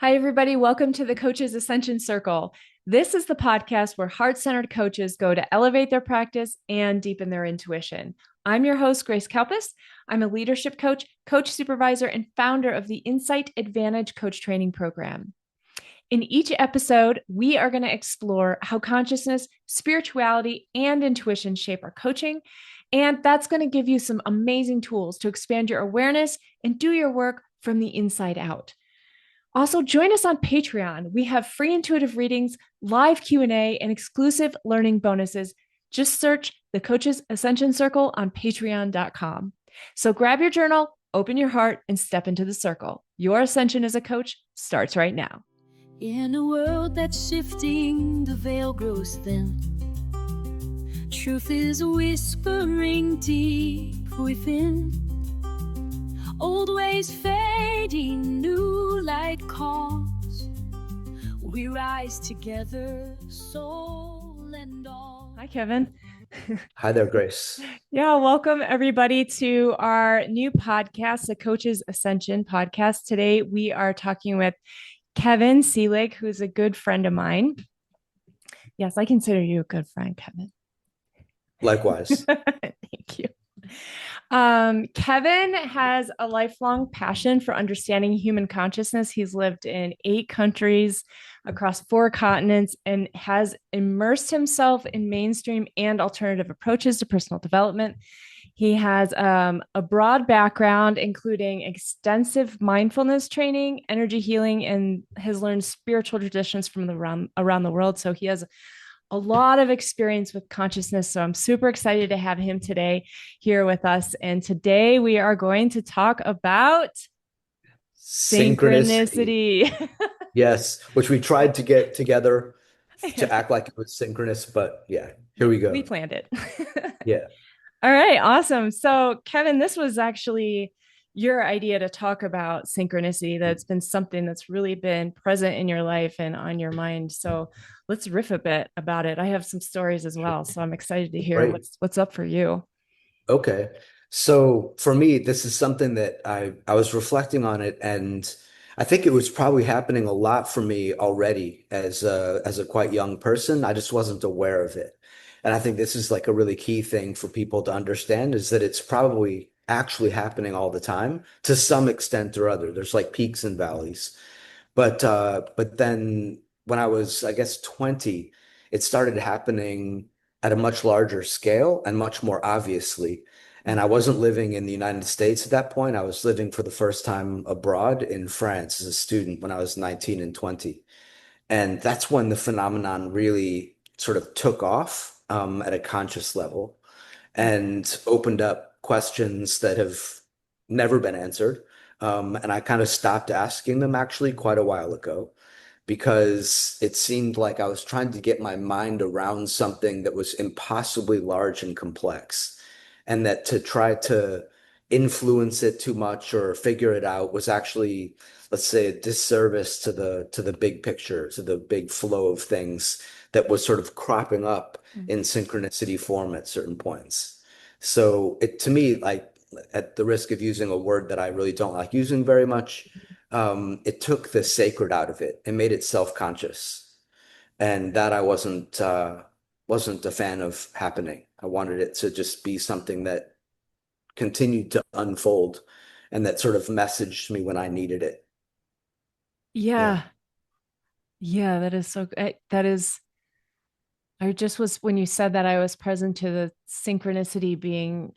Hi, everybody. Welcome to the Coaches Ascension Circle. This is the podcast where heart-centered coaches go to elevate their practice and deepen their intuition. I'm your host, Grace Kalpis. I'm a leadership coach, coach supervisor, and founder of the Insight Advantage Coach Training Program. In each episode, we are going to explore how consciousness, spirituality, and intuition shape our coaching. And that's going to give you some amazing tools to expand your awareness and do your work from the inside out. Also, join us on Patreon. We have free intuitive readings, live Q&A, and exclusive learning bonuses. Just search the Coaches Ascension Circle on patreon.com. So grab your journal, open your heart, and step into the circle. Your ascension as a coach starts right now. In a world that's shifting, the veil grows thin. Truth is whispering deep within. Old ways fading, new light calls. We rise together, soul and all. Hi, Kevin. Hi there, Grace. Yeah, welcome everybody to our new podcast, the Coaches Ascension Podcast. Today we are talking with Kevin Seelig, who's a good friend of mine. Yes, I consider you a good friend, Kevin. Likewise. Thank you. Kevin has a lifelong passion for understanding human consciousness. He's lived in 8 countries across 4 continents and has immersed himself in mainstream and alternative approaches to personal development. He has a broad background, including extensive mindfulness training, energy healing, and has learned spiritual traditions from around the world. So he has a lot of experience with consciousness. So I'm super excited to have him today here with us. And today we are going to talk about synchronicity. Yes, which we tried to get together to act like it was synchronous, but yeah, here we go. We planned it. Yeah. All right, awesome. So Kevin, this was actually your idea to talk about synchronicity. That's been something that's really been present in your life and on your mind. So let's riff a bit about it. I have some stories as well, so I'm excited to hear what's up for you. Okay. So for me, this is something that I was reflecting on it, and I think it was probably happening a lot for me already as a quite young person. I just wasn't aware of it. And I think this is like a really key thing for people to understand, is that it's probably actually happening all the time to some extent or other. There's like peaks and valleys. But then when I was, I guess, 20, it started happening at a much larger scale and much more obviously. And I wasn't living in the United States at that point. I was living for the first time abroad in France as a student when I was 19 and 20. And that's when the phenomenon really sort of took off at a conscious level and opened up questions that have never been answered. And I kind of stopped asking them actually quite a while ago, because it seemed like I was trying to get my mind around something that was impossibly large and complex, and that to try to influence it too much or figure it out was actually, let's say, a disservice to the big picture, to the big flow of things that was sort of cropping up in synchronicity form at certain points. So it, to me, like, at the risk of using a word that I really don't like using very much, it took the sacred out of it and made it self-conscious. And that I wasn't a fan of happening. I wanted it to just be something that continued to unfold and that sort of messaged me when I needed it. Yeah. Yeah, that is so that is I just was, when you said that, I was present to the synchronicity being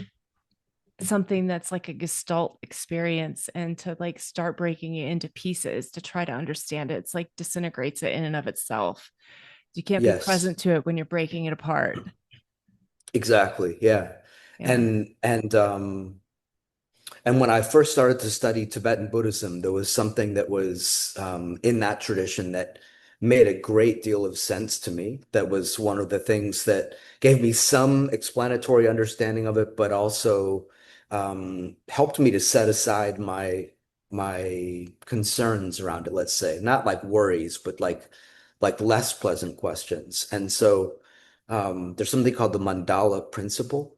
something that's like a gestalt experience, and to like start breaking it into pieces to try to understand it. It's like disintegrates it in and of itself. You can't be present to it when you're breaking it apart. Exactly. Yeah. And when I first started to study Tibetan Buddhism, there was something that was in that tradition that made a great deal of sense to me. That was one of the things that gave me some explanatory understanding of it, but also helped me to set aside my concerns around it, let's say. Not like worries, but like less pleasant questions. And so there's something called the mandala principle.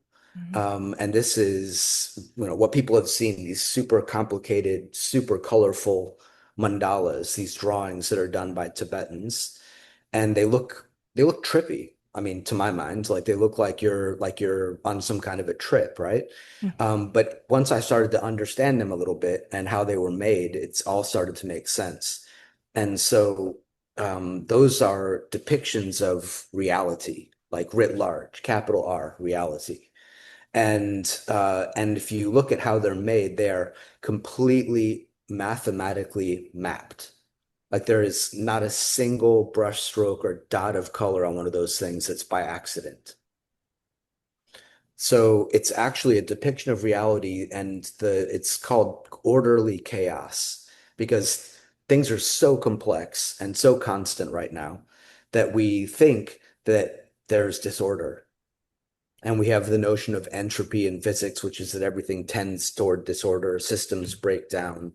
And this is, what people have seen, these super complicated, super colorful mandalas, these drawings that are done by Tibetans, and they look trippy. I mean, to my mind, like they look like you're on some kind of a trip, right? But once I started to understand them a little bit and how they were made, it's all started to make sense. And so those are depictions of reality, like writ large, capital R, reality. And if you look at how they're made, they are completely mathematically mapped. Like there is not a single brush stroke or dot of color on one of those things that's by accident. So it's actually a depiction of reality, and it's called orderly chaos because things are so complex and so constant right now that we think that there's disorder. And we have the notion of entropy in physics, which is that everything tends toward disorder, systems break down.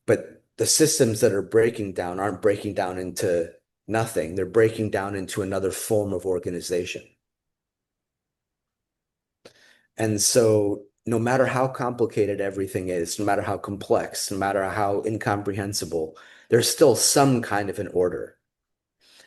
But the systems that are breaking down aren't breaking down into nothing. They're breaking down into another form of organization. And so no matter how complicated everything is, no matter how complex, no matter how incomprehensible, there's still some kind of an order.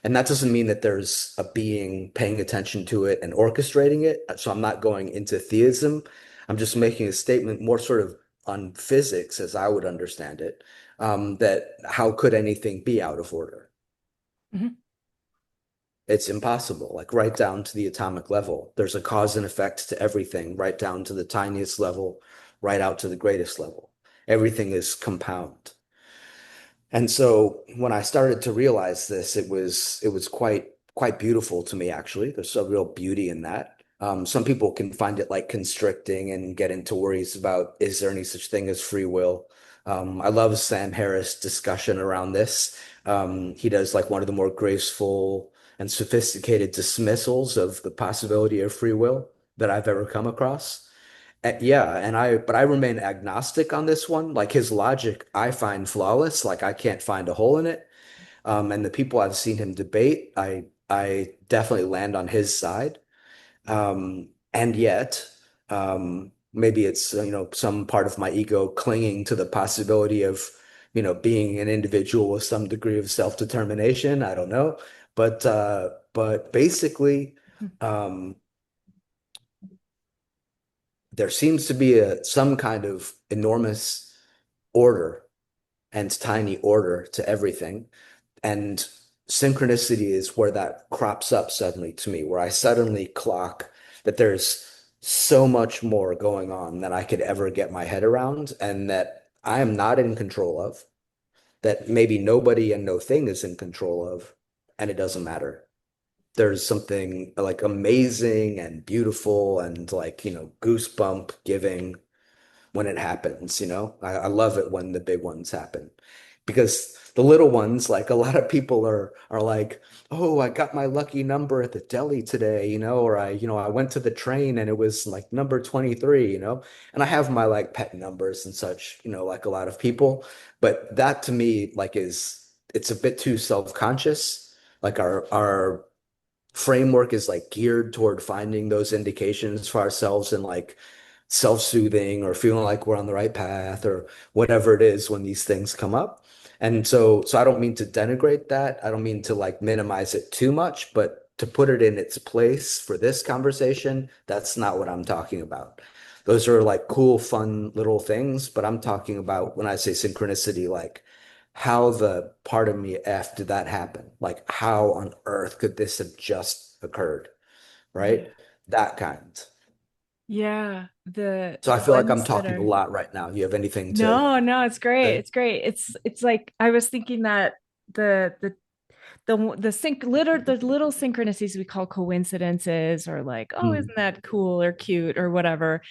And that doesn't mean that there's a being paying attention to it and orchestrating it. So I'm not going into theism. I'm just making a statement more sort of on physics as I would understand it, that how could anything be out of order? Mhm. It's impossible, like right down to the atomic level. There's a cause and effect to everything, right down to the tiniest level, right out to the greatest level. Everything is compound. And so when I started to realize this, it was quite beautiful to me, actually. There's a real beauty in that. Some people can find it like constricting and get into worries about, is there any such thing as free will? I love Sam Harris' discussion around this. He does like one of the more graceful and sophisticated dismissals of the possibility of free will that I've ever come across. Yeah, but I remain agnostic on this one. Like his logic, I find flawless. Like I can't find a hole in it. And the people I've seen him debate, I definitely land on his side. And yet, maybe it's some part of my ego clinging to the possibility of being an individual with some degree of self-determination. I don't know, but basically, um, there seems to be some kind of enormous order and tiny order to everything. And synchronicity is where that crops up suddenly to me, where I suddenly clock that there's so much more going on than I could ever get my head around, and that I am not in control of, that maybe nobody and no thing is in control of, and it doesn't matter. There's something like amazing and beautiful and like, goosebump giving when it happens, I love it when the big ones happen because the little ones, like a lot of people are like, oh, I got my lucky number at the deli today, or I went to the train and it was like number 23, and I have my like pet numbers and such, like a lot of people, but that to me like it's a bit too self-conscious. Like our framework is like geared toward finding those indications for ourselves and like self-soothing or feeling like we're on the right path or whatever it is when these things come up. And so I don't mean to denigrate that. I don't mean to like minimize it too much, but to put it in its place for this conversation, that's not what I'm talking about. Those are like cool, fun little things, but I'm talking about when I say synchronicity, like how the part of me F did that happen? Like how on earth could this have just occurred? Yeah. Right? That kind. Yeah. The So I feel like I'm ones that talking a are lot right now. You have anything to no, no, it's great. say? It's great. It's like I was thinking that the little synchronicities we call coincidences or like, oh, Hmm. isn't that cool or cute or whatever.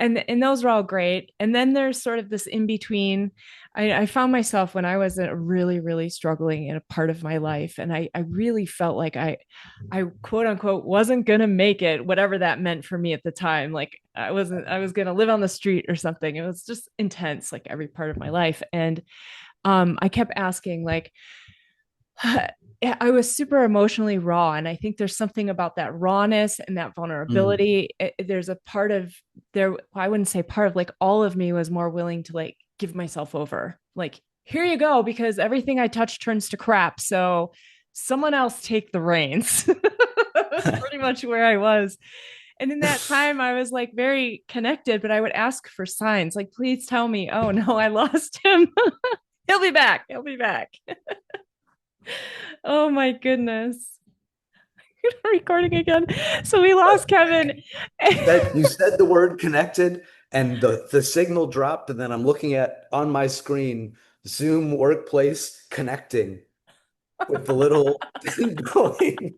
And those are all great. And then there's sort of this in between. I found myself when I was really, really struggling in a part of my life. And I really felt like I quote unquote wasn't gonna make it, whatever that meant for me at the time. Like I was gonna live on the street or something. It was just intense, like every part of my life. And I kept asking, like, I was super emotionally raw. And I think there's something about that rawness and that Hmm. vulnerability. There's a part of there, I wouldn't say part of, like all of me was more willing to like give myself over. Like, here you go, because everything I touch turns to crap. So someone else take the reins. That's pretty much where I was. And in that time, I was like very connected, but I would ask for signs, like, please tell me, oh no, I lost him. He'll be back. He'll be back. Oh my goodness. Recording again. So we lost Kevin. That you said the word connected and the signal dropped, and then I'm looking at on my screen Zoom workplace connecting with the little thing going.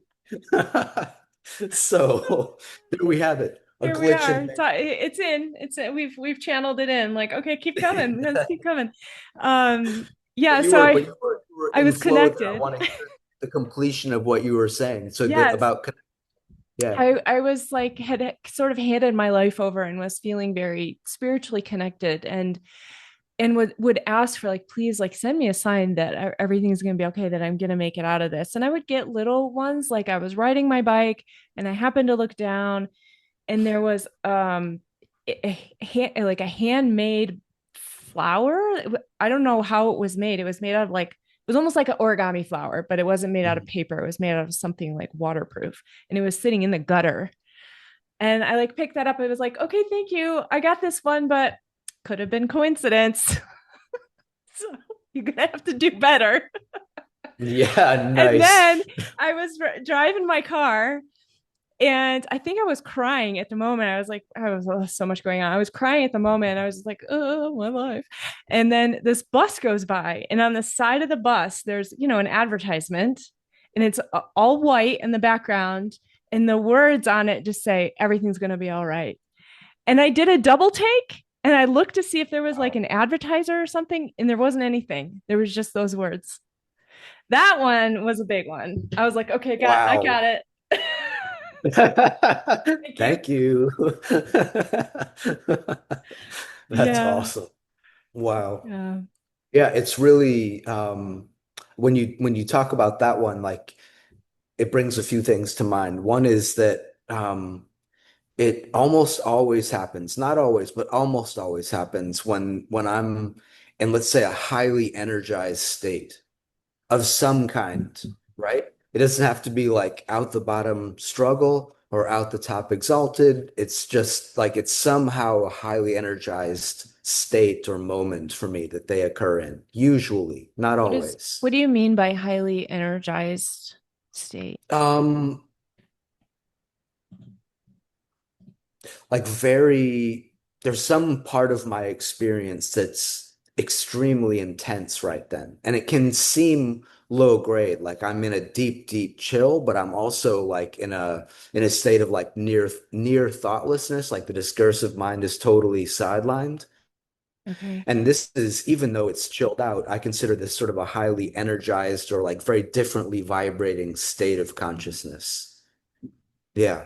So there we have it. A Here we glitch are. in It's in. It's in. We've channeled it in. Like, okay, keep coming. Let's keep coming. Yeah. So you were I in was flow there. I connected. want to hear the completion of what you were saying. So Yes. yeah. I was like had sort of handed my life over and was feeling very spiritually connected, and would ask for, like, please, like, send me a sign that everything's going to be okay, that I'm going to make it out of this. And I would get little ones, like I was riding my bike and I happened to look down, and there was like a handmade flower. I don't know how it was made. It was made out of, like, it was almost like an origami flower, but it wasn't made out of paper. It was made out of something like waterproof, and it was sitting in the gutter. And I like picked that up. It was like, okay, thank you. I got this one, but could have been coincidence. So you're gonna have to do better. Yeah, And nice. then I was driving my car, and I think I was crying at the moment. I was like, I was so much going on. I was crying at the moment. I was like, oh, my life. And then this bus goes by, and on the side of the bus, there's, an advertisement, and it's all white in the background. And the words on it just say, everything's going to be all right. And I did a double take, and I looked to see if there was like an advertiser or something, and there wasn't anything. There was just those words. That one was a big one. I was like, okay, I Wow. got it. Thank you. Thank you. That's Yeah. awesome. Wow. Yeah. Yeah, it's really when you talk about that one, like it brings a few things to mind. One is that it almost always happens, not always, but almost always happens when I'm in, let's say, a highly energized state of some kind, right? It doesn't have to be like out the bottom struggle or out the top exalted. It's just like it's somehow a highly energized state or moment for me that they occur in, usually, not What always. do you mean by highly energized state? Um, like there's some part of my experience that's extremely intense right then. And it can seem low grade, like I'm in a deep, deep chill, but I'm also like in a state of like near thoughtlessness, like the discursive mind is totally sidelined. Okay. And this is, even though it's chilled out, I consider this sort of a highly energized or like very differently vibrating state of consciousness. Yeah.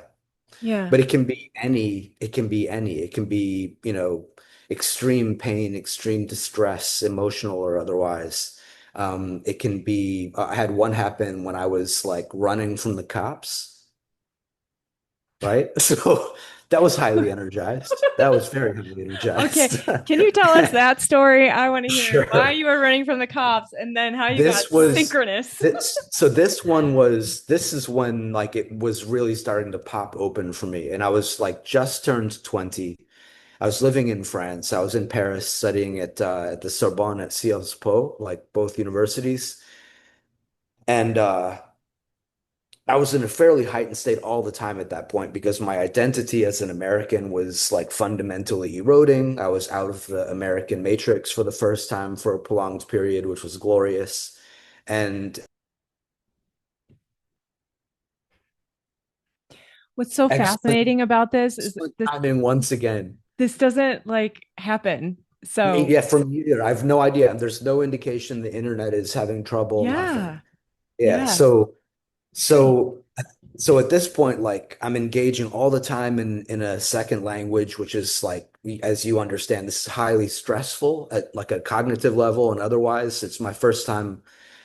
Yeah. But it can be, extreme pain, extreme distress, emotional or otherwise. It can be, I had one happen when I was like running from the cops, right? So that was highly energized. That was very highly Okay. energized. Can you tell us that story? I want to hear why Sure. you were running from the cops, and then how you got This was synchronous. this is when like it was really starting to pop open for me. And I was like just turned 20. I was living in France. I was in Paris studying at the Sorbonne at Sciences Po, like both universities. And I was in a fairly heightened state all the time at that point because my identity as an American was like fundamentally eroding. I was out of the American matrix for the first time for a prolonged period, which was glorious. And What's so excellent, fascinating about this is excellent timing once again. this doesn't like happen. So Yeah, from either. I have no idea. There's no indication the internet is having trouble, nothing. yeah. Yeah, Yeah. Great. so so at this point, like I'm engaging all the time in a second language, which is like, as you understand, this is highly stressful at like a cognitive level and otherwise. It's my first time,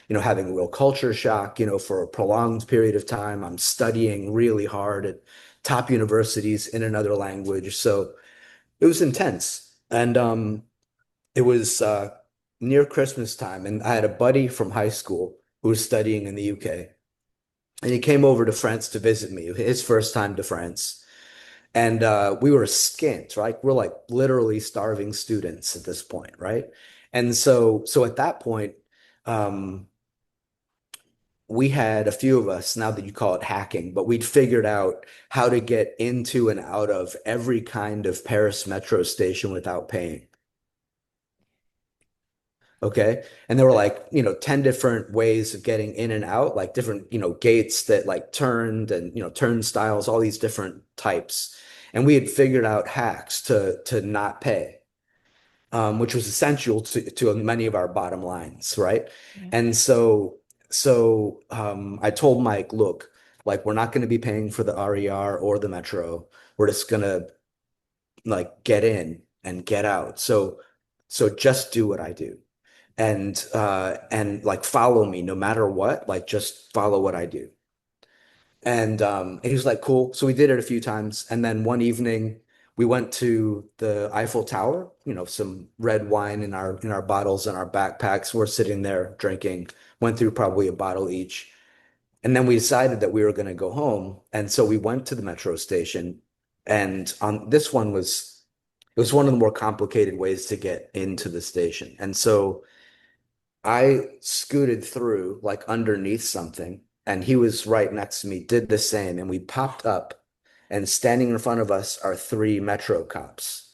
having a real culture shock, for a prolonged period of time. I'm studying really hard at top universities in another language. So it was intense. And it was near Christmas time, and I had a buddy from high school who was studying in the UK, and he came over to France to visit me, his first time to France. And we were skint, right? We're like literally starving students at this point, right? And so at that point, um, we had a few of us, now that you call it hacking, but we'd figured out how to get into and out of every kind of Paris metro station without paying. Okay. And there were like, 10 different ways of getting in and out, like different, gates that like turned and, turnstiles, all these different types. And we had figured out hacks to not pay, which was essential to many of our bottom lines, right? Yeah. And so I told Mike, look, like we're not going to be paying for the RER or the metro. We're just going to like get in and get out. So just do what I do and like follow me no matter what, like just follow what I do. And he was like, cool. So we did it a few times. And then one evening we went to the Eiffel Tower, some red wine in our bottles and our backpacks. We're sitting there drinking, went through probably a bottle each. And then we decided that we were going to go home. And so we went to the metro station. And on this one was it was one of the more complicated ways to get into the station. And so I scooted through like underneath something, and he was right next to me, did the same, and we popped up, and standing in front of us are three metro cops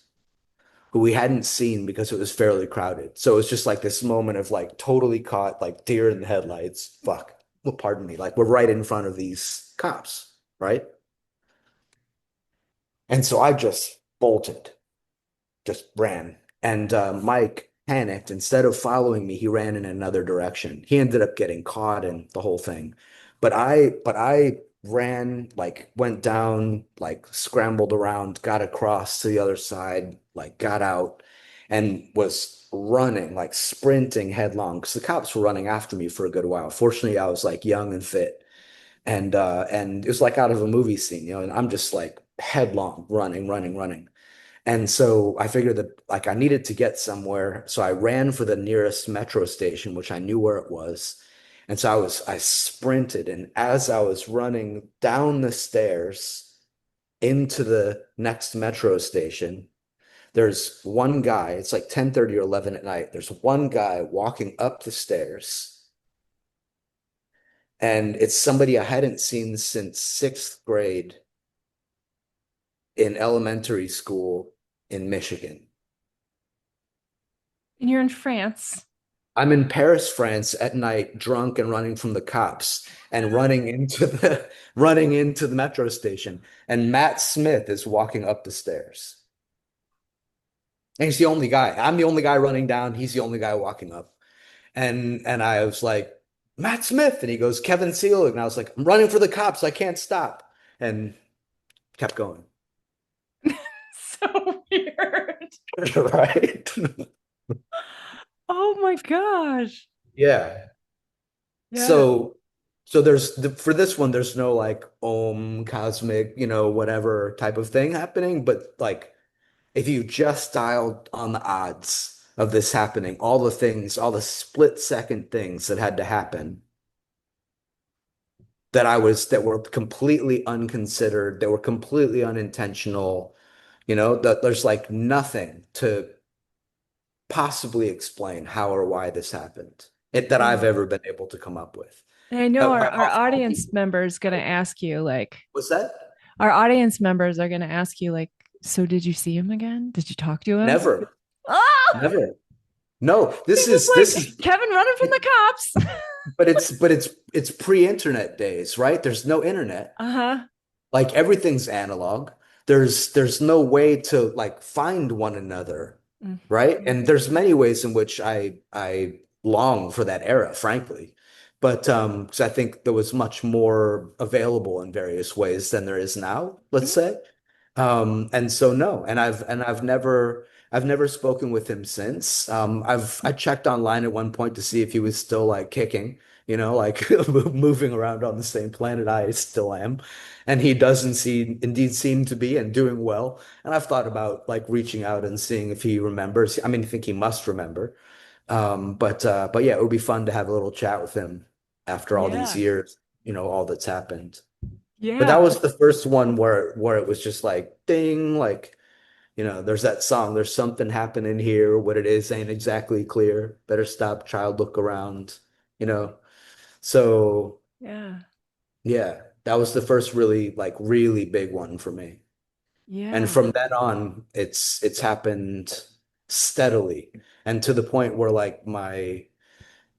who we hadn't seen because it was fairly crowded. So it was just like this moment of like totally caught, like deer in the headlights. Fuck. Well, pardon me. Like we're right in front of these cops, right? And so I just bolted, just ran. And Mike panicked. Instead of following me, he ran in another direction. He ended up getting caught in the whole thing. But I ran, like went down, like scrambled around, got across to the other side, like got out and was running, like sprinting headlong because the cops were running after me for a good while. Fortunately, I was like young and fit. And it was like out of a movie scene, and I'm just like headlong running, running, running. And so I figured that like I needed to get somewhere. So I ran for the nearest metro station, which I knew where it was. And so I sprinted. And as I was running down the stairs into the next metro station, there's one guy, it's like 10:30 or 11 at night. There's one guy walking up the stairs. And it's somebody I hadn't seen since sixth grade in elementary school in Michigan. And you're in France. I'm in Paris, France at night, drunk and running from the cops and running into the metro station. And Matt Smith is walking up the stairs. And he's the only guy. I'm the only guy running down. He's the only guy walking up. And I was like, Matt Smith. And he goes, Kevin Seelig. And I was like, I'm running for the cops. I can't stop. And kept going. So weird. Right? Oh my gosh. Yeah. Yeah. So for this one, there's no like cosmic, whatever type of thing happening. But like if you just dialed on the odds of this happening, all the things, all the split second things that had to happen that were completely unconsidered, that were completely unintentional, that there's like nothing to possibly explain how or why this happened that I've And ever been able to come up with. I know our Of all audience people, members going to ask you, like, what's that? our audience members are going to ask you, like, so did you see him again? Did you talk to him? Never, Oh, never. No, he's just this like is Kevin running from the cops. but it's pre-internet days, right? There's no internet. Uh-huh. Like everything's analog. There's no way to like find one another, right? Mhm. And there's many ways in which I long for that era, frankly. But 'cause I think there was much more available in various ways than there is now, let's say. And so no, and I've never spoken with him since. I checked online at one point to see if he was still like kicking, like moving around on the same planet I still am. And he doesn't indeed seem to be and doing well. And I've thought about like reaching out and seeing if he remembers. I mean, I think he must remember. But yeah, it would be fun to have a little chat with him after all these Yeah. years, all that's happened. But that Yeah. was the first one where it was just like ding, like, there's that song, there's something happening here. What it is ain't exactly clear. Better stop, child, look around, you know. So Yeah. yeah, that was the first really big one for me. And Yeah. from then on, it's happened steadily and to the point where like my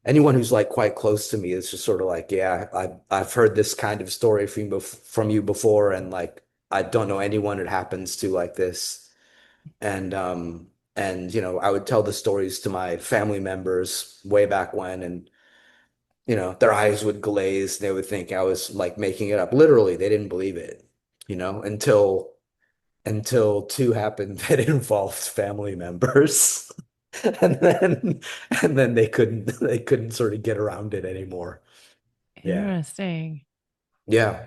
anyone who's like quite close to me is just sort of like, yeah, I've heard this kind of story from you before, and like I don't know anyone it happens to like this. And I would tell the stories to my family members way back when, and their eyes would glaze. They would think I was like making it up. Literally, they didn't believe it, until two happened that involved family members. And then they couldn't sort of get around it anymore. Yeah. Interesting. Yeah.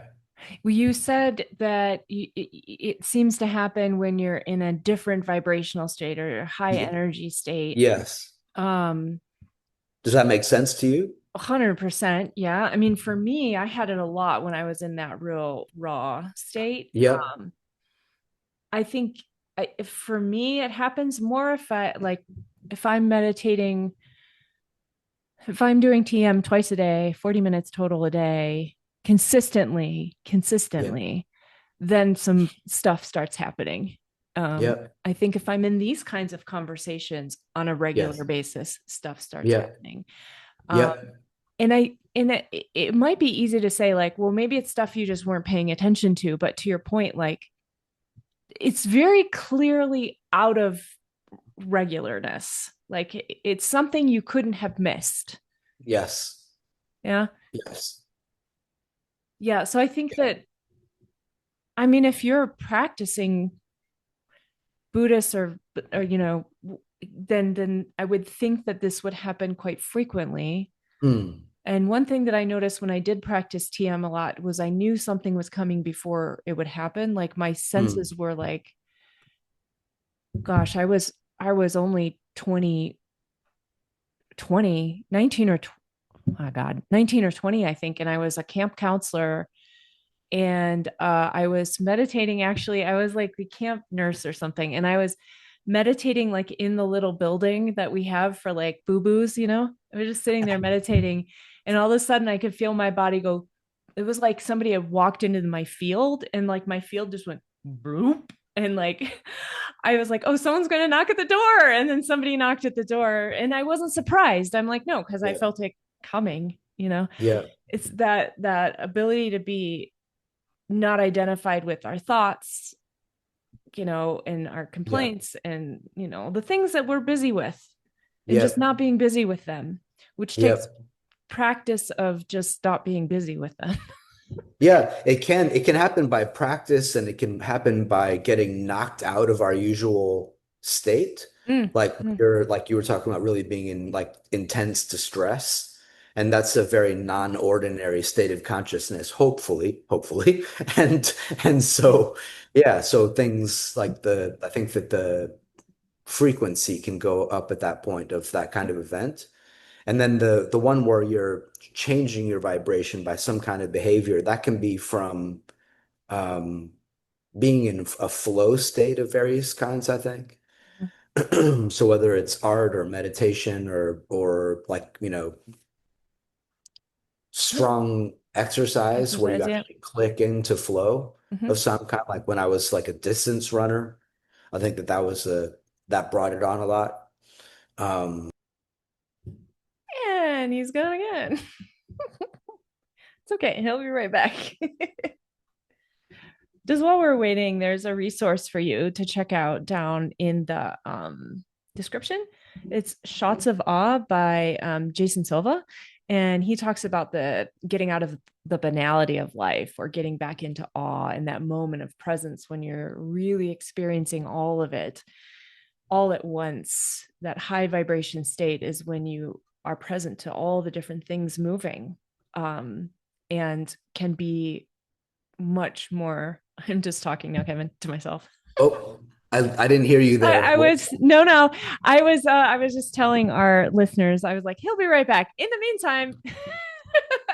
Well, you said that it seems to happen when you're in a different vibrational state or high Ye- energy state. Yes. Um, Does that make sense to you? 100%. Yeah. I mean, for me, I had it a lot when I was in that real raw state. Yep. I think for me, it happens more if I'm meditating, if I'm doing TM twice a day, 40 minutes total a day, Yep. consistently, then some stuff starts happening. Yep. I think if I'm in these kinds of conversations on a regular Yes. basis, stuff starts Yep. happening. Um, Yep. and it might be easy to say like, well, maybe it's stuff you just weren't paying attention to, but to your point, like it's very clearly out of regularness. Like it's something you couldn't have missed. Yes. Yeah. Yes. Yeah. So I think Yeah. that, I mean, if you're practicing Buddhist or then I would think that this would happen quite frequently. Hmm. And one thing that I noticed when I did practice TM a lot was I knew something was coming before it would happen. Like my Hmm. senses were like, gosh, I was only 19 or oh God, 19 or 20, I think. And I was a camp counselor and I was meditating. Actually, I was like the camp nurse or something. And I was meditating like in the little building that we have for like boo-boos. I was just sitting there meditating. And all of a sudden I could feel my body go. It was like somebody had walked into my field and like my field just went broop. And like I was like, oh, someone's going to knock at the door. And then somebody knocked at the door and I wasn't surprised. I'm like, no, because I Yeah. felt it coming. Yeah. It's that ability to be not identified with our thoughts, and our Yeah. complaints and the things that we're busy with and just Yep. not being busy with them, which takes Yep. practice of just not being busy with them. Yeah, it can happen by practice and it can happen by getting knocked out of our usual state. Mm, mm, Like you were talking about really being in like intense distress. And that's a very non-ordinary state of consciousness, hopefully. And so yeah, so things like I think that the frequency can go up at that point of that kind of event. And then the one where you're changing your vibration by some kind of behavior, that can be from um, being in a flow state of various kinds, I think. So whether it's art or meditation or like, yep. strong exercise where you Exercise, yeah. actually click into flow Hmm. of some kind, like when I was like a distance runner, I think that brought it on a lot. Um, And he's gone again. It's okay, he'll be right back. Just while we're waiting, there's a resource for you to check out down in the description. It's Shots of Awe by Jason Silva. And he talks about the getting out of the banality of life or getting back into awe and that moment of presence when you're really experiencing all of it all at once. That high vibration state is when you are present to all the different things moving, and can be much more. I'm just talking now, Kevin, to myself. oh. I didn't hear you there. I was no, no. I was just telling our listeners. I was like, he'll be right back. In the meantime,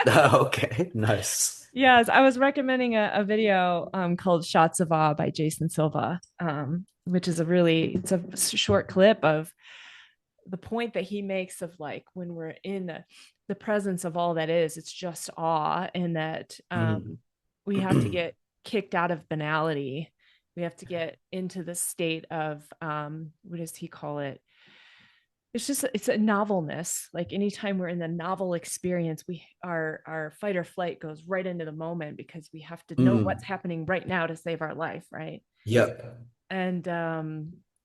Okay, nice. yes, I was recommending a video called "Shots of Awe" by Jason Silva, which is it's a short clip of the point that he makes of like when we're in the presence of all that is, it's just awe, and that Mm. we have to get kicked out of banality. We have to get into the state of what does he call it? It's a novelness. Like anytime we're in the novel experience, our fight or flight goes right into the moment because we have to know what's Mm. happening right now to save our life, right? Yep. And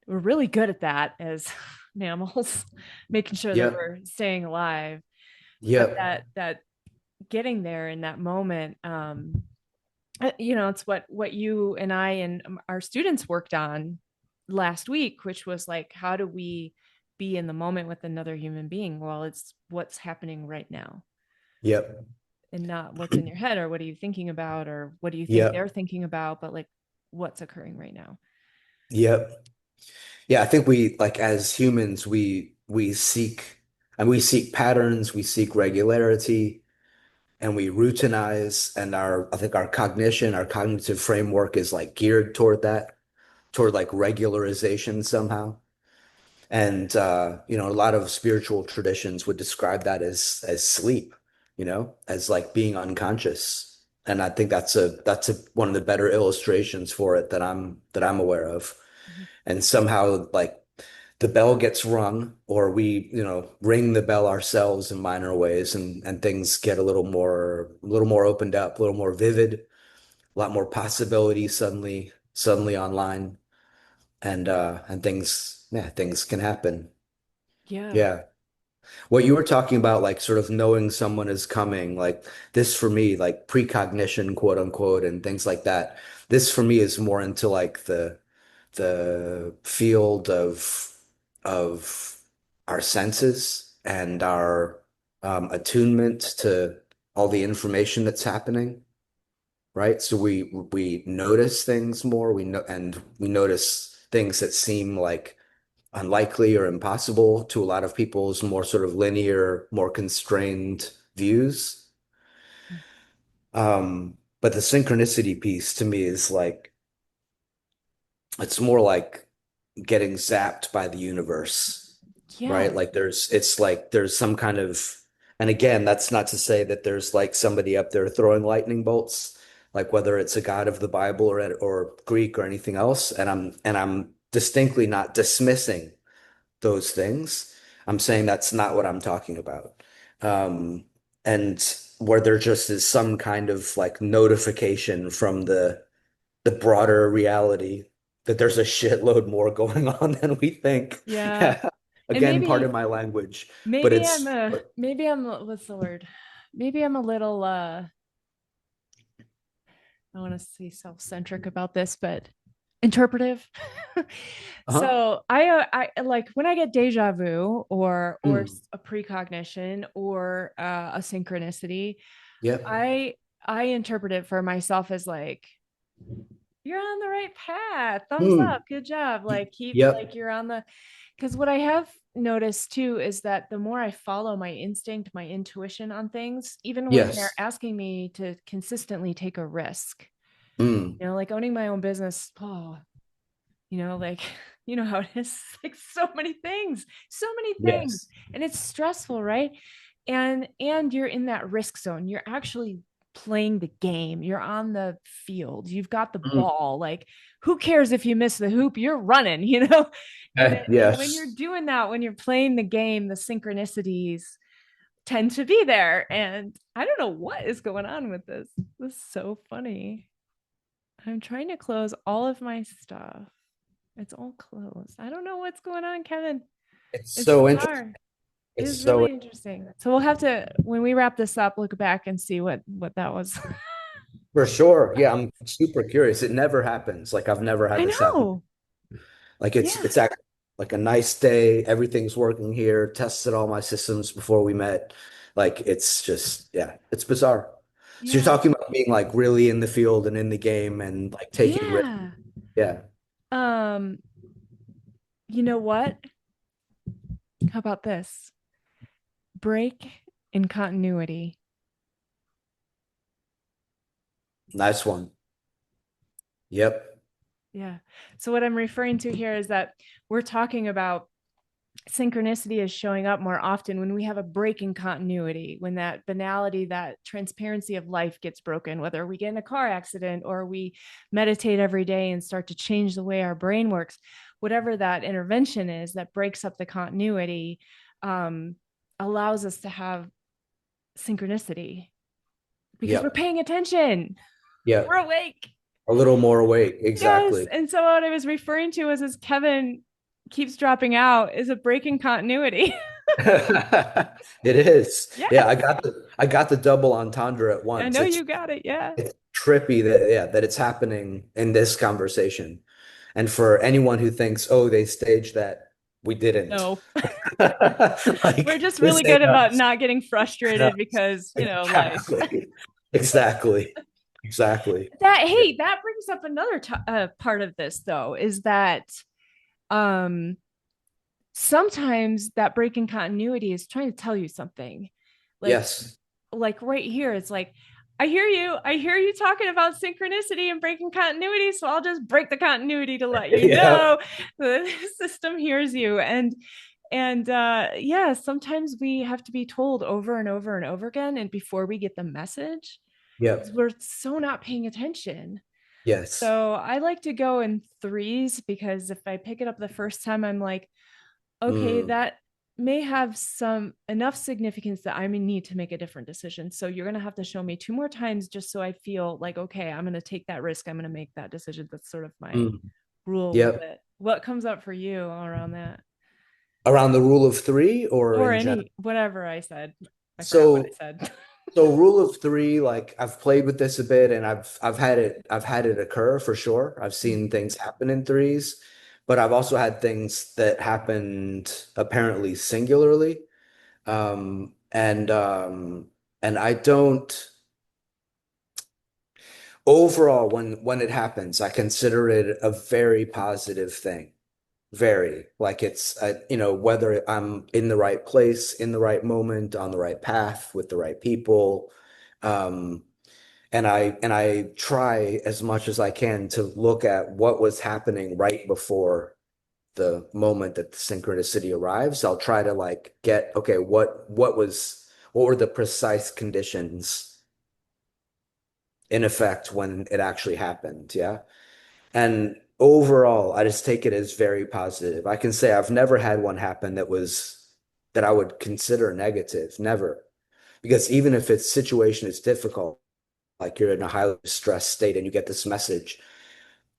we're really good at that as mammals, making sure that Yep. we're staying alive. But Yep. that getting there in that moment, it's what you and I and our students worked on last week, which was like, how do we be in the moment with another human being? Well, it's what's happening right now, Yep. and not what's in your head or what are you thinking about or what do you think they're Yep. thinking about, but like what's occurring right now. Yep. Yeah, I think we like as humans we seek and we seek patterns, we seek regularity, and we routinize, and our I think our cognition, our cognitive framework is like geared toward that, toward like regularization somehow. And a lot of spiritual traditions would describe that as sleep, as like being unconscious. And I think that's one of the better illustrations for it that I'm aware of. Mhm. And somehow like the bell gets rung, or we, ring the bell ourselves in minor ways, and things get a little more opened up, a little more vivid, a lot more possibility suddenly online, and things can happen. Yeah. Yeah. What you were talking about, like sort of knowing someone is coming, like this for me, like precognition, quote unquote, and things like that. This for me is more into like the field of our senses and our attunement to all the information that's happening, right? So we notice things more, and we notice things that seem like unlikely or impossible to a lot of people's more sort of linear, more constrained views. But the synchronicity piece to me is like it's more like getting zapped by the universe, right? Yeah. Like it's like there's some kind of, and again, that's not to say that there's like somebody up there throwing lightning bolts, like whether it's a god of the Bible or Greek or anything else. And I'm distinctly not dismissing those things. I'm saying that's not what I'm talking about. Um, and where there just is some kind of like notification from the broader reality that there's a shitload more going on than we think. Yeah. Yeah. And Again, part of my language, but maybe I'm what's the word? Maybe I'm a little I want to say self-centric about this, but interpretive. uh-huh. So I like when I get deja vu or Mm. a precognition or a synchronicity, Yep. I I interpret it for myself as like you're on the right path. Thumbs Mm. up. Good job. Like keep like Yep. you're on the because what I have noticed too is that the more I follow my instinct, my intuition on things, even when they're Yes. asking me to consistently take a risk, Mm. like owning my own business, like you know how it is, like so many things, Yes. and it's stressful, right? And you're in that risk zone. You're actually playing the game. You're on the field. You've got the Mm. ball. Like who cares if you miss the hoop? You're running, and when you're Yes. doing that, when you're playing the game, the synchronicities tend to be there. And I don't know what is going on with this. This is so funny. I'm trying to close all of my stuff. It's all closed. I don't know what's going on, Kevin. It's It's so interesting. bizarre. It It's is so really interesting. So we'll have to, when we wrap this up, look back and see what that was. for sure. Yeah, I'm super curious. It never happens. Like I've never had I this happen. know. Like Yeah. it's actually like a nice day. Everything's working here. Tested all my systems before we met. Like it's just, yeah, it's bizarre. So you're Yeah. talking about being like really in the field and in the game and like taking risks. Yeah. Yeah. Um, you know what? How about this? Break in continuity. Nice one. Yep. Yeah. So what I'm referring to here is that we're talking about synchronicity is showing up more often when we have a break in continuity, when that banality, that transparency of life gets broken, whether we get in a car accident or we meditate every day and start to change the way our brain works, whatever that intervention is that breaks up the continuity, um, allows us to have synchronicity because we're Yep. paying attention. We're Yep. awake. A little more awake. Yes. Exactly. And so what I was referring to is as Kevin keeps dropping out is a break in continuity. It is. Yeah, Yes. I got the double entendre at I once. know you got it. Yeah. It's trippy that yeah, that it's happening in this conversation. And for anyone who thinks, oh, they staged that, we didn't. No. We're Like just this really good ain't about us. not getting frustrated because, life. Exactly. Exactly. Exactly. That Yeah. hey, that brings up another part of this though, is that um sometimes that break in continuity is trying to tell you something. Like Yes. like right here, it's like, I hear you talking about synchronicity and breaking continuity, so I'll just break the continuity to let you Yeah. know the system hears you. And yeah, sometimes we have to be told over and over and over again and before we get the message, because Yep. we're so not paying attention. Yes. So I like to go in threes, because if I pick it up the first time, I'm like, okay, Mm, that may have some enough significance that I may need to make a different decision. So you're going to have to show me two more times just so I feel like, okay, I'm going to take that risk. I'm going to make that decision. That's sort of my mm. rule with Yep. it. What comes up for you around that? Around the rule of three or Or in general? any, whatever I said. I forgot what I So said. So rule of three, like I've played with this a bit and I've had it occur for sure. I've seen things happen in threes, but I've also had things that happened apparently singularly. Um and um and I don't overall when it happens, I consider it a very positive thing. Very like it's whether I'm in the right place, in the right moment, on the right path with the right people. Um and I try as much as I can to look at what was happening right before the moment that the synchronicity arrives. I'll try to like get, okay, what were the precise conditions in effect when it actually happened? Yeah. And overall, I just take it as very positive. I can say I've never had one happen that I would consider negative. Never. Because even if its situation is difficult, like you're in a highly stressed state and you get this message,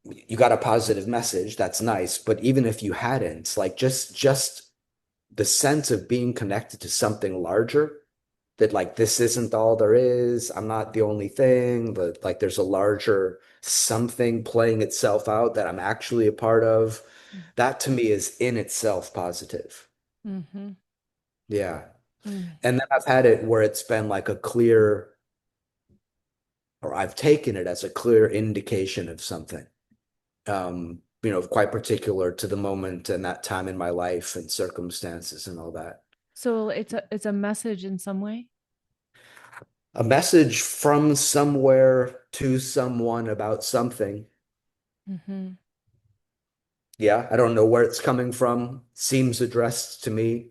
you got a positive message, that's nice. But even if you hadn't, like just the sense of being connected to something larger, that like this isn't all there is, I'm not the only thing, but like there's a larger something playing itself out that I'm actually a part of. That to me is in itself positive. Mm-hmm. Yeah. Mm. And then I've had it where it's been like a clear, or I've taken it as a clear indication of something. Quite particular to the moment and that time in my life and circumstances and all that. So it's a message in some way. A message from somewhere to someone about something. Mm-hmm. Yeah, I don't know where it's coming from. Seems addressed to me.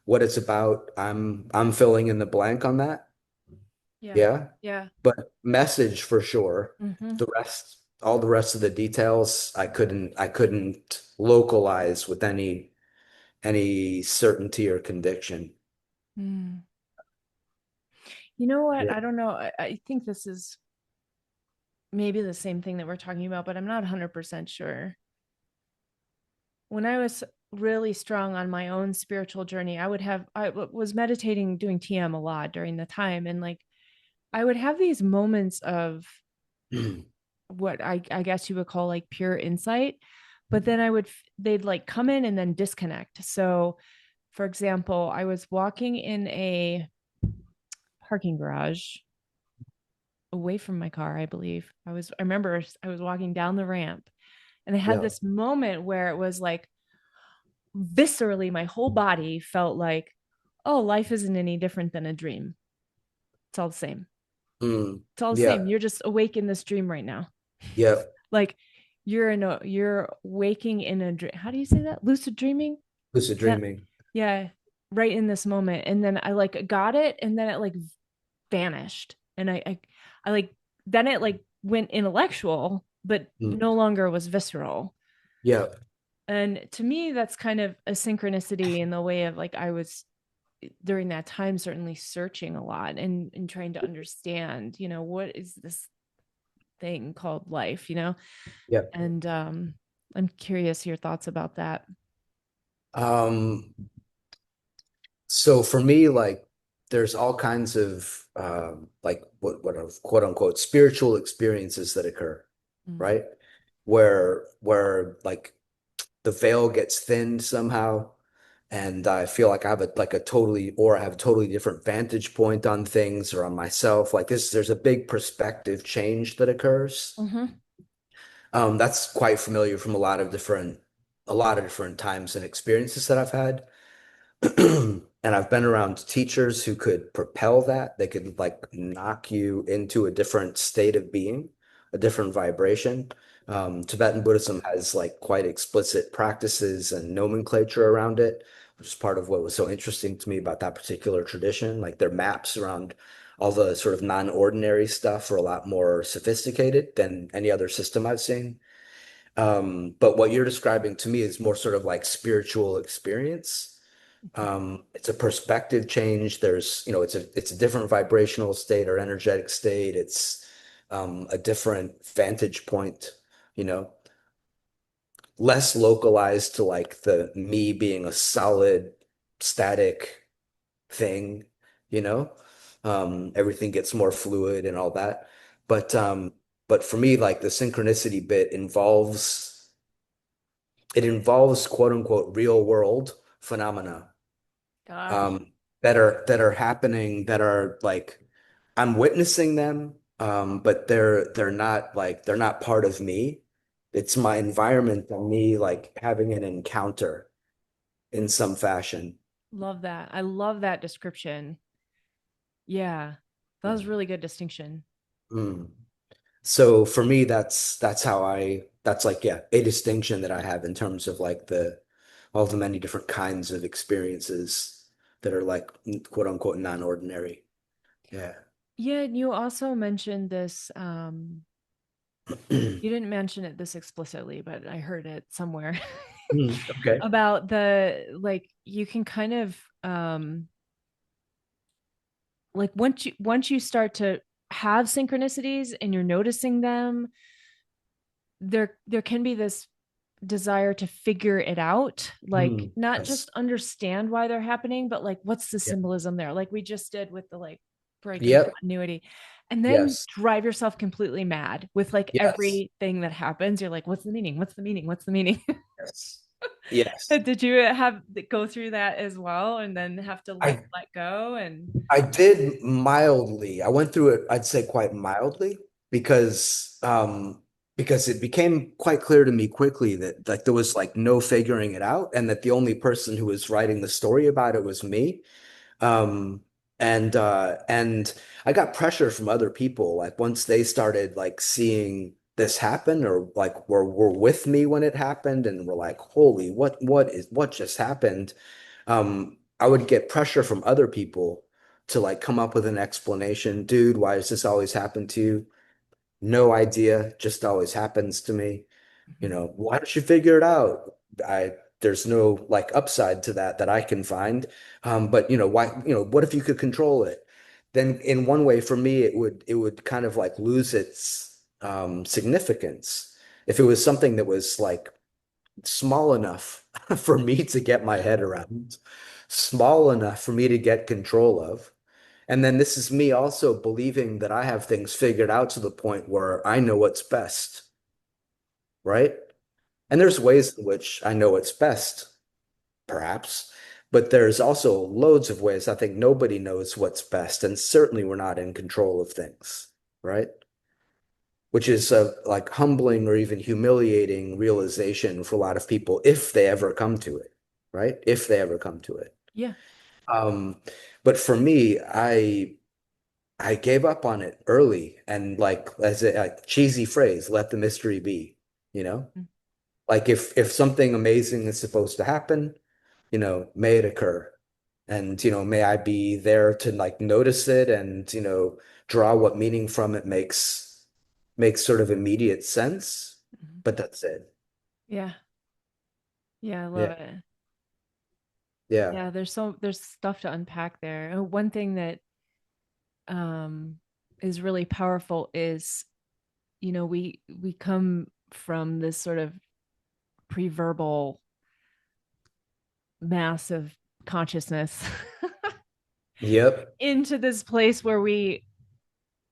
What it's about, I'm filling in the blank on that. Yeah. Yeah. Yeah. But message for sure. Mm-hmm. All the rest of the details, I couldn't localize with any certainty or conviction. Mm. You know what? Yeah. I don't know. I think this is maybe the same thing that we're talking about, but I'm not 100% sure. When I was really strong on my own spiritual journey, was meditating, doing TM a lot during the time. And like, I would have these moments of what I guess you would call like pure insight, but then they'd like come in and then disconnect. So, for example, I was walking in a parking garage away from my car, I believe. I remember I was walking down the ramp And I had Yeah. this moment where it was like viscerally, my whole body felt like, oh, life isn't any different than a dream. It's all the same. Mm. It's all the Yeah. same. You're just awake in this dream right now. Yeah. Like you're waking in a dream. How do you say that? Lucid dreaming? Lucid Is that, dreaming. yeah, right in this moment. And then I like got it and then it like vanished. And I like, then it like went intellectual, but Mm. no longer was visceral. Yeah. And to me, that's kind of a synchronicity in the way of like I was during that time certainly searching a lot and trying to understand, what is this thing called life, Yeah. and I'm curious your thoughts about that. Um, so for me, like there's all kinds of like what are quote unquote spiritual experiences that occur, Mm. right? Where like the veil gets thinned somehow, and I feel like I have I have a totally different vantage point on things or on myself. Like there's a big perspective change that occurs. Mm-hmm. That's quite familiar from a lot of different times and experiences that I've had. And I've been around teachers who could propel that. They could like knock you into a different state of being, a different vibration. Tibetan Buddhism has like quite explicit practices and nomenclature around it, which is part of what was so interesting to me about that particular tradition. Like their maps around all the sort of non-ordinary stuff are a lot more sophisticated than any other system I've seen. But what you're describing to me is more sort of like spiritual experience. It's a perspective change. It's a different vibrational state or energetic state. It's a different vantage point, you know, less localized to like the me being a solid, static thing, you know. Everything gets more fluid and all that. But but for me, like the synchronicity bit involves quote unquote real world phenomena Gosh, that are happening that are like I'm witnessing them, but they're not part of me. It's my environment and me like having an encounter in some fashion. love that. I love that description. Yeah, that was Yeah. really good distinction. Mm. So for me, that's like yeah, a distinction that I have in terms of like the all the many different kinds of experiences that are like quote unquote non-ordinary. Yeah. Yeah, and you also mentioned this. You didn't mention it this explicitly, but I heard it somewhere Okay. about the like you can kind of like once you start to have synchronicities and you're noticing them, there can be this desire to figure it out, like not Yes. just understand why they're happening, but like what's the Yeah. symbolism there, like we just did with the like breaking Yep. continuity, and then Yes. drive yourself completely mad with like Yes. everything that happens. You're like, what's the meaning, what's the meaning, what's the meaning? Yes. Yes. Did you have go through that as well and then have to like I let go and I did mildly. I went through it, I'd say quite mildly because it became quite clear to me quickly that like there was like no figuring it out and that the only person who was writing the story about it was me. Um, and I got pressure from other people. Like once they started like seeing this happen or like were with me when it happened and were like, holy, what just happened? I would get pressure from other people to like come up with an explanation. Dude, why does this always happen to you? No idea, just always happens to me. You know, why don't you figure it out? There's no like upside to that I can find. But what if you could control it? Then in one way for me it would kind of like lose its significance. If it was something that was like small enough for me to get my head around, small enough for me to get control of. And then this is me also believing that I have things figured out to the point where I know what's best, right? And there's ways in which I know it's best, perhaps, but there's also loads of ways I think nobody knows what's best, and certainly we're not in control of things, right? which is a like humbling or even humiliating realization for a lot of people if they ever come to it, right? If they ever come to it. Yeah. Um, but for me, I gave up on it early and like as a cheesy phrase, let the mystery be, you know? Mm. Like if something amazing is supposed to happen, may it occur. And, may I be there to like notice it and, draw what meaning from it makes sort of immediate sense. Mhm. But that's it. Yeah. Yeah, I love Yeah. it. Yeah. Yeah, there's stuff to unpack there. One thing that um is really powerful is, we come from this sort of pre-verbal mass of consciousness Yep. into this place where we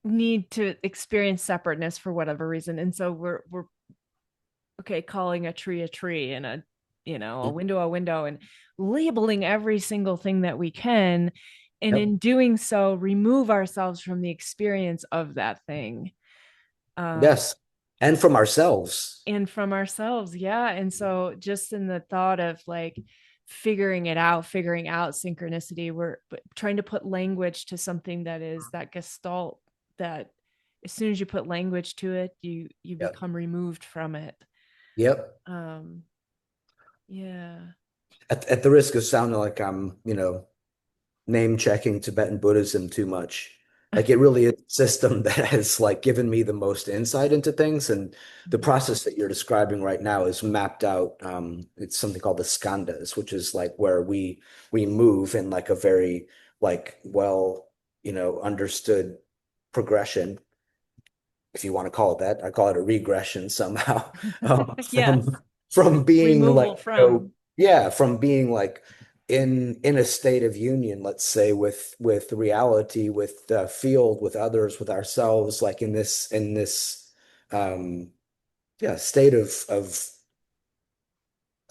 need to experience separateness for whatever reason. And so we're okay, calling a tree and a window, and labeling every single thing that we can. And Yep. in doing so, remove ourselves from the experience of that thing. Um, Yes. And from ourselves. and from ourselves. Yeah. And so just in the thought of like figuring out synchronicity, we're trying to put language to something that is that gestalt that as soon as you put language to it, you Yep. become removed from it. Yep. um yeah. At the risk of sounding like I'm, name checking Tibetan Buddhism too much. Like it really is a system that has like given me the most insight into things. And the Mhm. process that you're describing right now is mapped out. It's something called the skandhas, which is like where we move in like a very like well, understood progression, if you want to call it that. I call it a regression somehow. Yes. From being Removal like, from. yeah, from being like in a state of union, let's say, with reality, with the field, with others, with ourselves, like in this um yeah, state of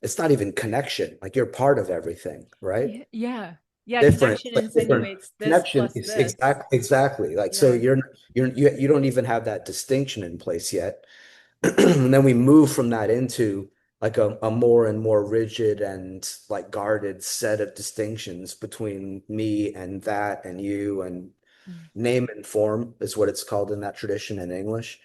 it's not even connection, like you're part of everything, right? Yeah, yeah, yeah, Different, connection like different insinuates this connection plus is this. exactly like so Yeah. you don't even have that distinction in place yet. And then we move from that into like a more and more rigid and like guarded set of distinctions between me and that and you, and Mm. name and form is what it's called in that tradition in English.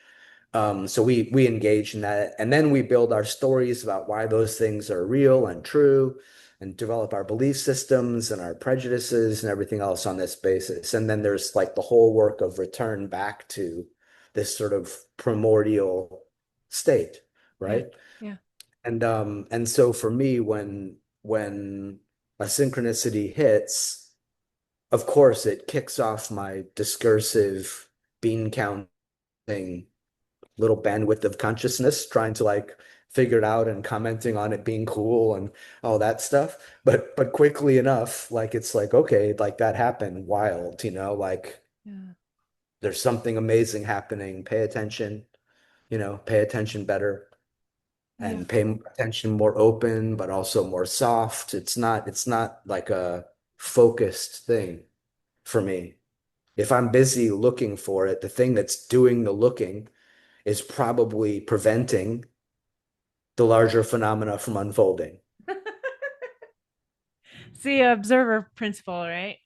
So we engage in that, and then we build our stories about why those things are real and true, and develop our belief systems and our prejudices and everything else on this basis. And then there's like the whole work of return back to this sort of primordial state, Yeah. right? Yeah. And so for me, when a synchronicity hits, of course, it kicks off my discursive bean counting little bandwidth of consciousness, trying to like figure it out and commenting on it being cool and all that stuff. But quickly enough, like it's like, okay, like that happened, wild, like Yeah. there's something amazing happening. Pay attention, pay attention better Yeah. and pay attention more open, but also more soft. It's not like a focused thing for me. If I'm busy looking for it, the thing that's doing the looking is probably preventing the larger phenomena from unfolding. See, observer principle, right?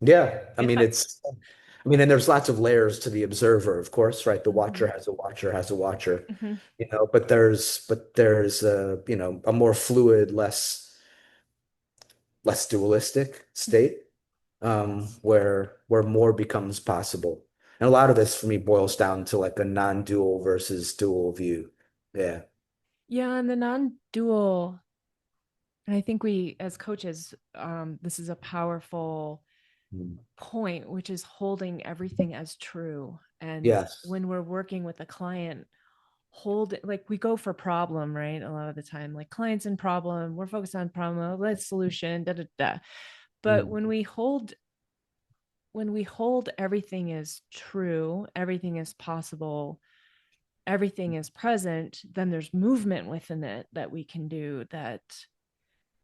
Yeah, I mean Yeah. and there's lots of layers to the observer, of course, right? The watcher Mhm. has a watcher has a watcher, Mhm. but there's a more fluid, less dualistic state, where more becomes possible. And a lot of this for me boils down to like a non-dual versus dual view. Yeah. Yeah, and the non-dual, and I think we as coaches, this is a powerful Mm. point, which is holding everything as true. And Yes. when we're working with a client, hold it like we go for problem, right? A lot of the time, like clients in problem, we're focused on problem, let's solution, da da da. But Mm. when we hold everything is true, everything is possible, everything is present, then there's movement within it that we can do. That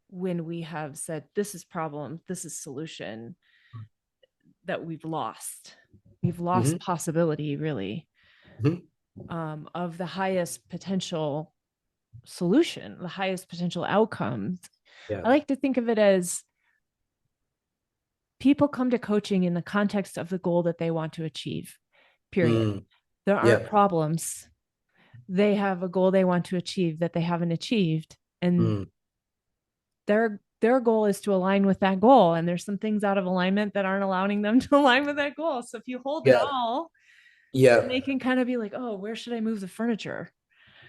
when we have said this is problem, this is solution, that we've lost Mhm. possibility, really. Mhm. of the highest potential solution, the highest potential outcomes. Yeah. I like to think of it as people come to coaching in the context of the goal that they want to achieve, period. Mm, There aren't yeah. problems. They have a goal they want to achieve that they haven't achieved. And Mm, their goal is to align with that goal. And there's some things out of alignment that aren't allowing them to align with that goal. So if you hold it yeah. all, then Yeah. they can kind of be like, oh, where should I move the furniture?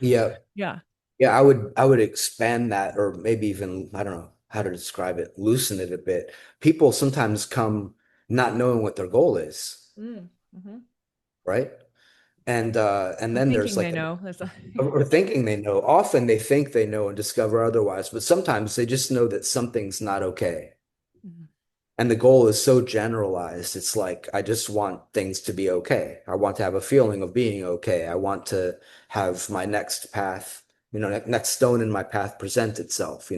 Yeah. Yeah. Yeah. I would expand that, or maybe even, I don't know how to describe it, loosen it a bit. People sometimes come not knowing what their goal is, Mm-hmm. right? And Or then there's thinking like they know. That's or thinking they know. Often they think they know and discover otherwise, but sometimes they just know that something's not okay. And the goal is so generalized. It's like, I just want things to be okay. I want to have a feeling of being okay. I want to have my next path, next stone in my path present itself,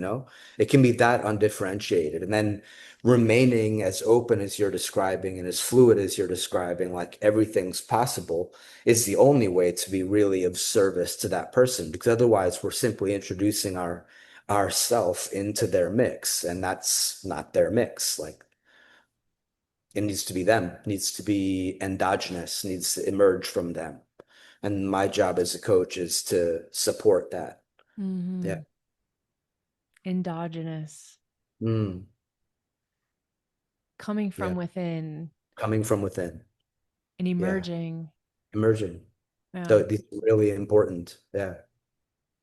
It can be that undifferentiated. And then remaining as open as you're describing and as fluid as you're describing, like everything's possible, is the only way to be really of service to that person. Because otherwise, we're simply introducing ourself into their mix, and that's not their mix. Like, it needs to be them, needs to be endogenous, needs to emerge from them. And my job as a coach is to support that. Yeah. Mm-hmm. Endogenous, Mm, coming yeah. from within Coming from within. and Yeah. emerging. Emerging. Yeah. So these are really important. Yeah.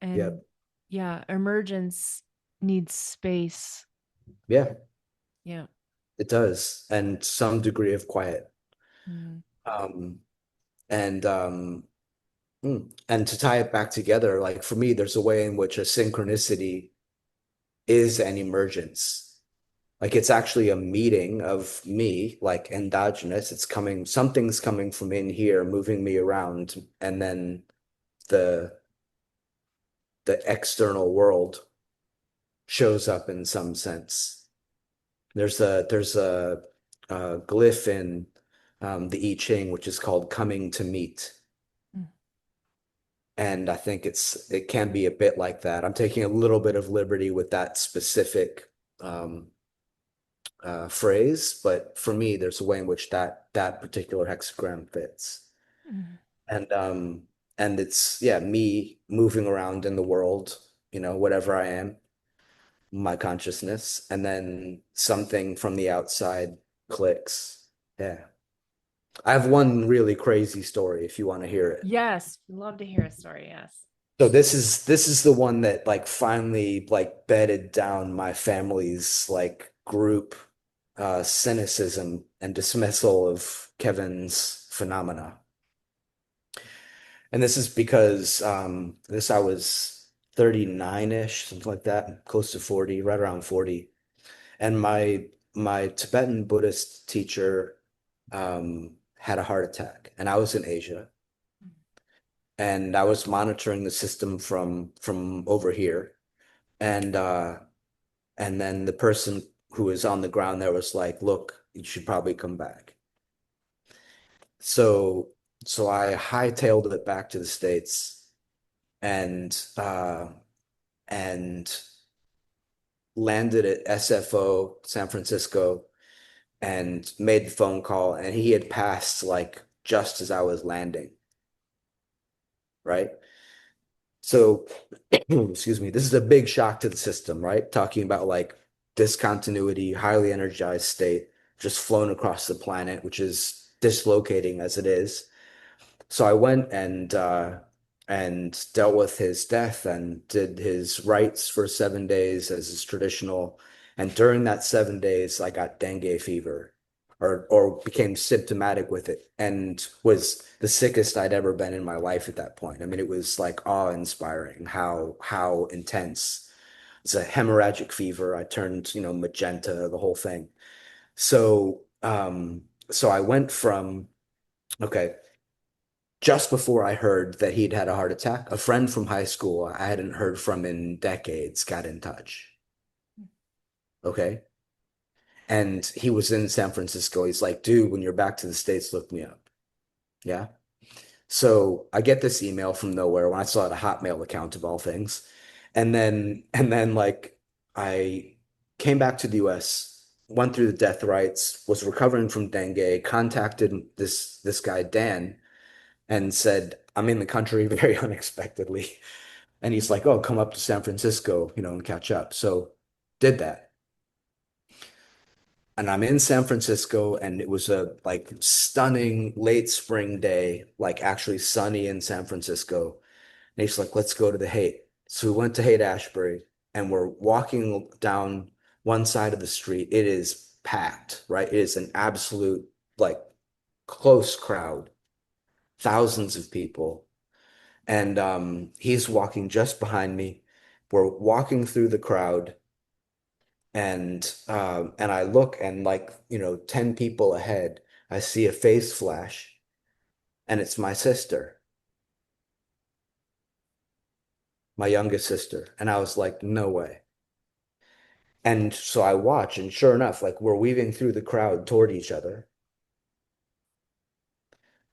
Yeah. And yeah, emergence needs space. Yeah. Yeah. It does. And some degree of quiet. Mm-hmm. Um, and to tie it back together, like for me, there's a way in which a synchronicity is an emergence. Like it's actually a meeting of me, like endogenous. Something's coming from in here, moving me around, and then the the external world shows up in some sense. There's a glyph in the I Ching, which is called coming to meet. And I think it can be a bit like that. I'm taking a little bit of liberty with that specific um, phrase, but for me, there's a way in which that particular hexagram fits. Mm-hmm. And it's, yeah, me moving around in the world, whatever I am, my consciousness, and then something from the outside clicks. Yeah. I have one really crazy story if you want to hear it. Yes. Love to hear a story. Yes. So this is the one that like finally like bedded down my family's like group cynicism and dismissal of Kevin's phenomena. And this is because this I was 39-ish, something like that, close to 40, right around 40. And my Tibetan Buddhist teacher had a heart attack, and I was in Asia, and I was monitoring the system from over here. And and then the person who was on the ground there was like, look, you should probably come back. So so I hightailed it back to the States, and and landed at SFO San Francisco and made the phone call, and he had passed like just as I was landing, right? So excuse me, this is a big shock to the system, right? Talking about like discontinuity, highly energized state, just flown across the planet, which is dislocating as it is. So I went and dealt with his death and did his rites for 7 days as is traditional. And during that 7 days, I got dengue fever, or became symptomatic with it, and was the sickest I'd ever been in my life at that point. I mean, it was like awe-inspiring how intense. It's a hemorrhagic fever. I turned, magenta, the whole thing. So I went from, okay, just before I heard that he'd had a heart attack, a friend from high school I hadn't heard from in decades got in touch. Okay. And he was in San Francisco. He's like, dude, when you're back to the States, look me up. Yeah. So I get this email from nowhere when I saw it a Hotmail account of all things. And then like I came back to the US, went through the death rites, was recovering from dengue, contacted this guy Dan and said, I'm in the country very unexpectedly. And he's like, "Oh, come up to San Francisco, and catch up." So did that. And I'm in San Francisco, and it was a like stunning late spring day, like actually sunny in San Francisco. And he's like, "Let's go to the Haight." So we went to Haight Ashbury, and we're walking down one side of the street. It is packed, right? It is an absolute like close crowd, thousands of people. And he's walking just behind me. We're walking through the crowd, and I look, and like 10 people ahead, I see a face flash, and it's my sister, my youngest sister. And I was like, no way. And so I watch, and sure enough, like we're weaving through the crowd toward each other,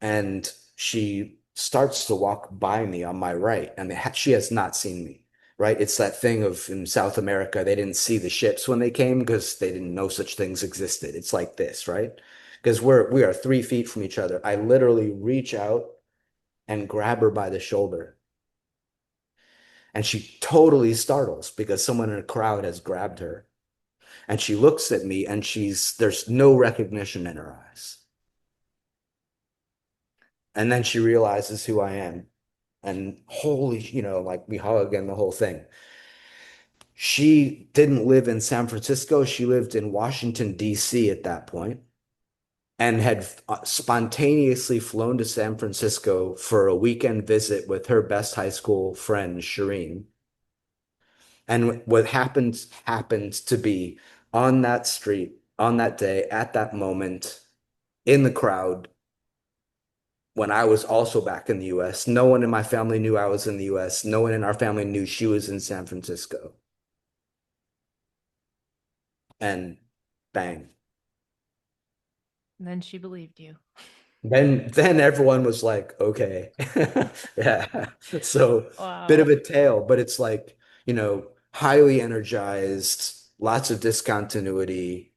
and she starts to walk by me on my right. I mean, she has not seen me, right? It's that thing of in South America, they didn't see the ships when they came because they didn't know such things existed. It's like this, right? Because we are 3 feet from each other. I literally reach out and grab her by the shoulder. And she totally startles because someone in a crowd has grabbed her. And she looks at me, and there's no recognition in her eyes. And then she realizes who I am. And holy, like we hug and the whole thing. She didn't live in San Francisco. She lived in Washington, D.C. at that point, and had spontaneously flown to San Francisco for a weekend visit with her best high school friend, Shireen. And what happened to be on that street, on that day, at that moment, in the crowd, when I was also back in the US. No one in my family knew I was in the US. No one in our family knew she was in San Francisco. And bang. And then she believed you. Then everyone was like, okay. Yeah. So bit Wow. of a tale, but it's like, highly energized, lots of discontinuity,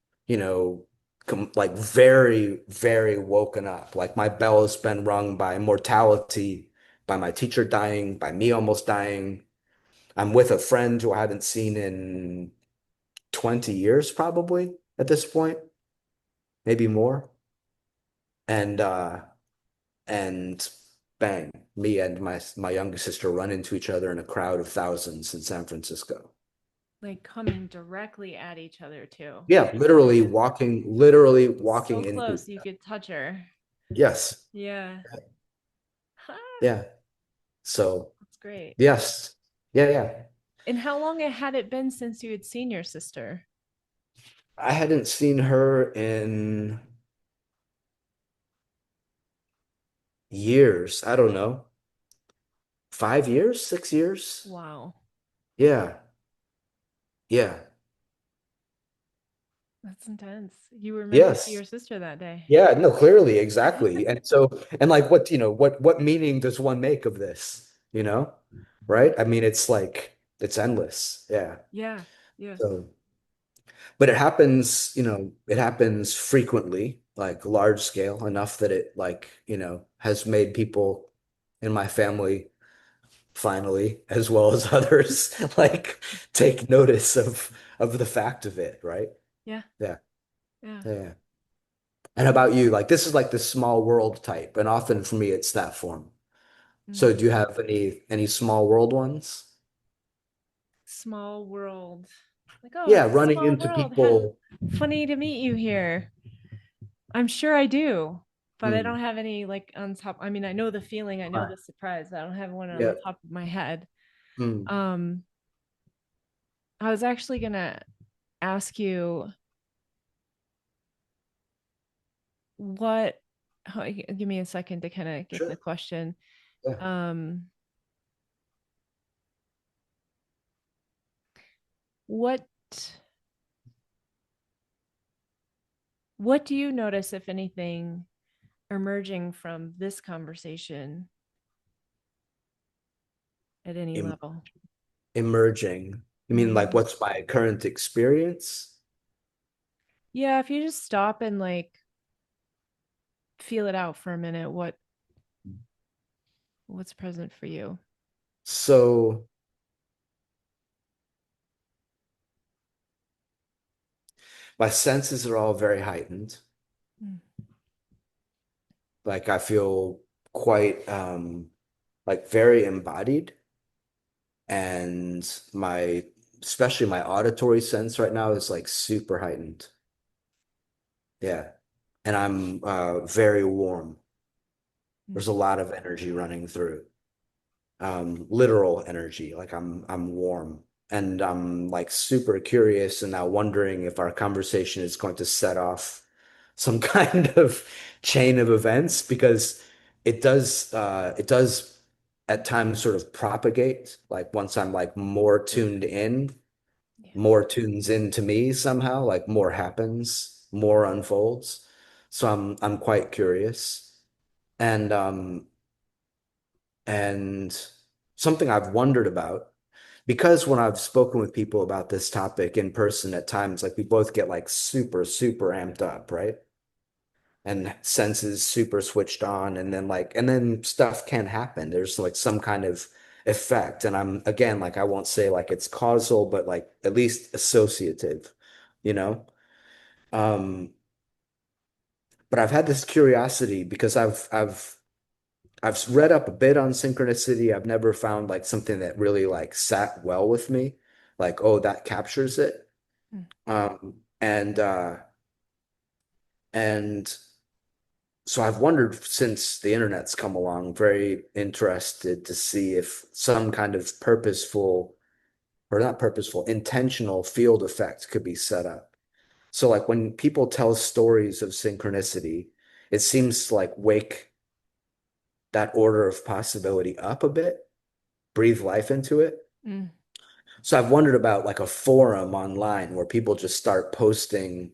like very, very woken up. Like my bell has been rung by mortality, by my teacher dying, by me almost dying. I'm with a friend who I haven't seen in 20 years, probably at this point, maybe more. And and bang, me and my youngest sister run into each other in a crowd of thousands in San Francisco. Like coming directly at each other too. Yeah, literally walking So into. close you could touch her. Yes. Yeah. Yeah. So, That's great. yes. Yeah, yeah. And how long had it been since you had seen your sister? I hadn't seen her in years. I don't know. 5 years, 6 years? Wow. Yeah. Yeah. That's intense. You were meant to see Yes. your sister that day. Yeah, no, clearly, exactly. And so, and like what meaning does one make of this? Right? I mean, it's like it's endless. Yeah. Yeah. Yes. So, but it happens frequently, like large scale, enough that it like, has made people in my family finally, as well as others, like take notice of the fact of it, right? Yeah. Yeah. Yeah. Yeah. And how about you? Like this is like the small world type, and often for me it's that form. So Mm. do you have any small world ones? Small world. Like, oh, Yeah, it's a running small into world. How people. funny to meet you here. I'm sure I do, but I don't Hmm, have any like on top. I mean, I know the feeling, I know right. the surprise, but I don't have one on the Yeah. top of my head. Hmm, Um, I was actually gonna ask you what give me a second to kind of get the sure. question. Yeah. Um, what what do you notice, if anything, emerging from this conversation at any Em level. emerging. You mean like Hmm. what's my current experience? Yeah, if you just stop and like feel it out for a minute, what's present for you? So my senses are all very heightened. Mm. Like I feel quite like very embodied, and my especially my auditory sense right now is like super heightened. Yeah. And I'm very warm. Mm. There's a lot of energy running through. Literal energy. Like I'm warm. And I'm like super curious and now wondering if our conversation is going to set off some kind of chain of events because it does at times sort of propagate. Like once I'm like more tuned in, Yeah. more tunes into me somehow, like more happens, more unfolds. So I'm quite curious. And and something I've wondered about, because when I've spoken with people about this topic in person at times, like we both get like super, super amped up, right? And senses super switched on, and then stuff can happen. There's like some kind of effect. And I'm again, like I won't say like it's causal, but like at least associative, you know? Um, but I've had this curiosity because I've read up a bit on synchronicity. I've never found like something that really like sat well with me. Like, oh, that captures it. Mm. Um, and uh, and so I've wondered since the internet's come along, very interested to see if some kind of purposeful, or not purposeful, intentional field effect could be set up. So like when people tell stories of synchronicity, it seems to like wake that order of possibility up a bit, breathe life into it. Mm. So I've wondered about like a forum online where people just start posting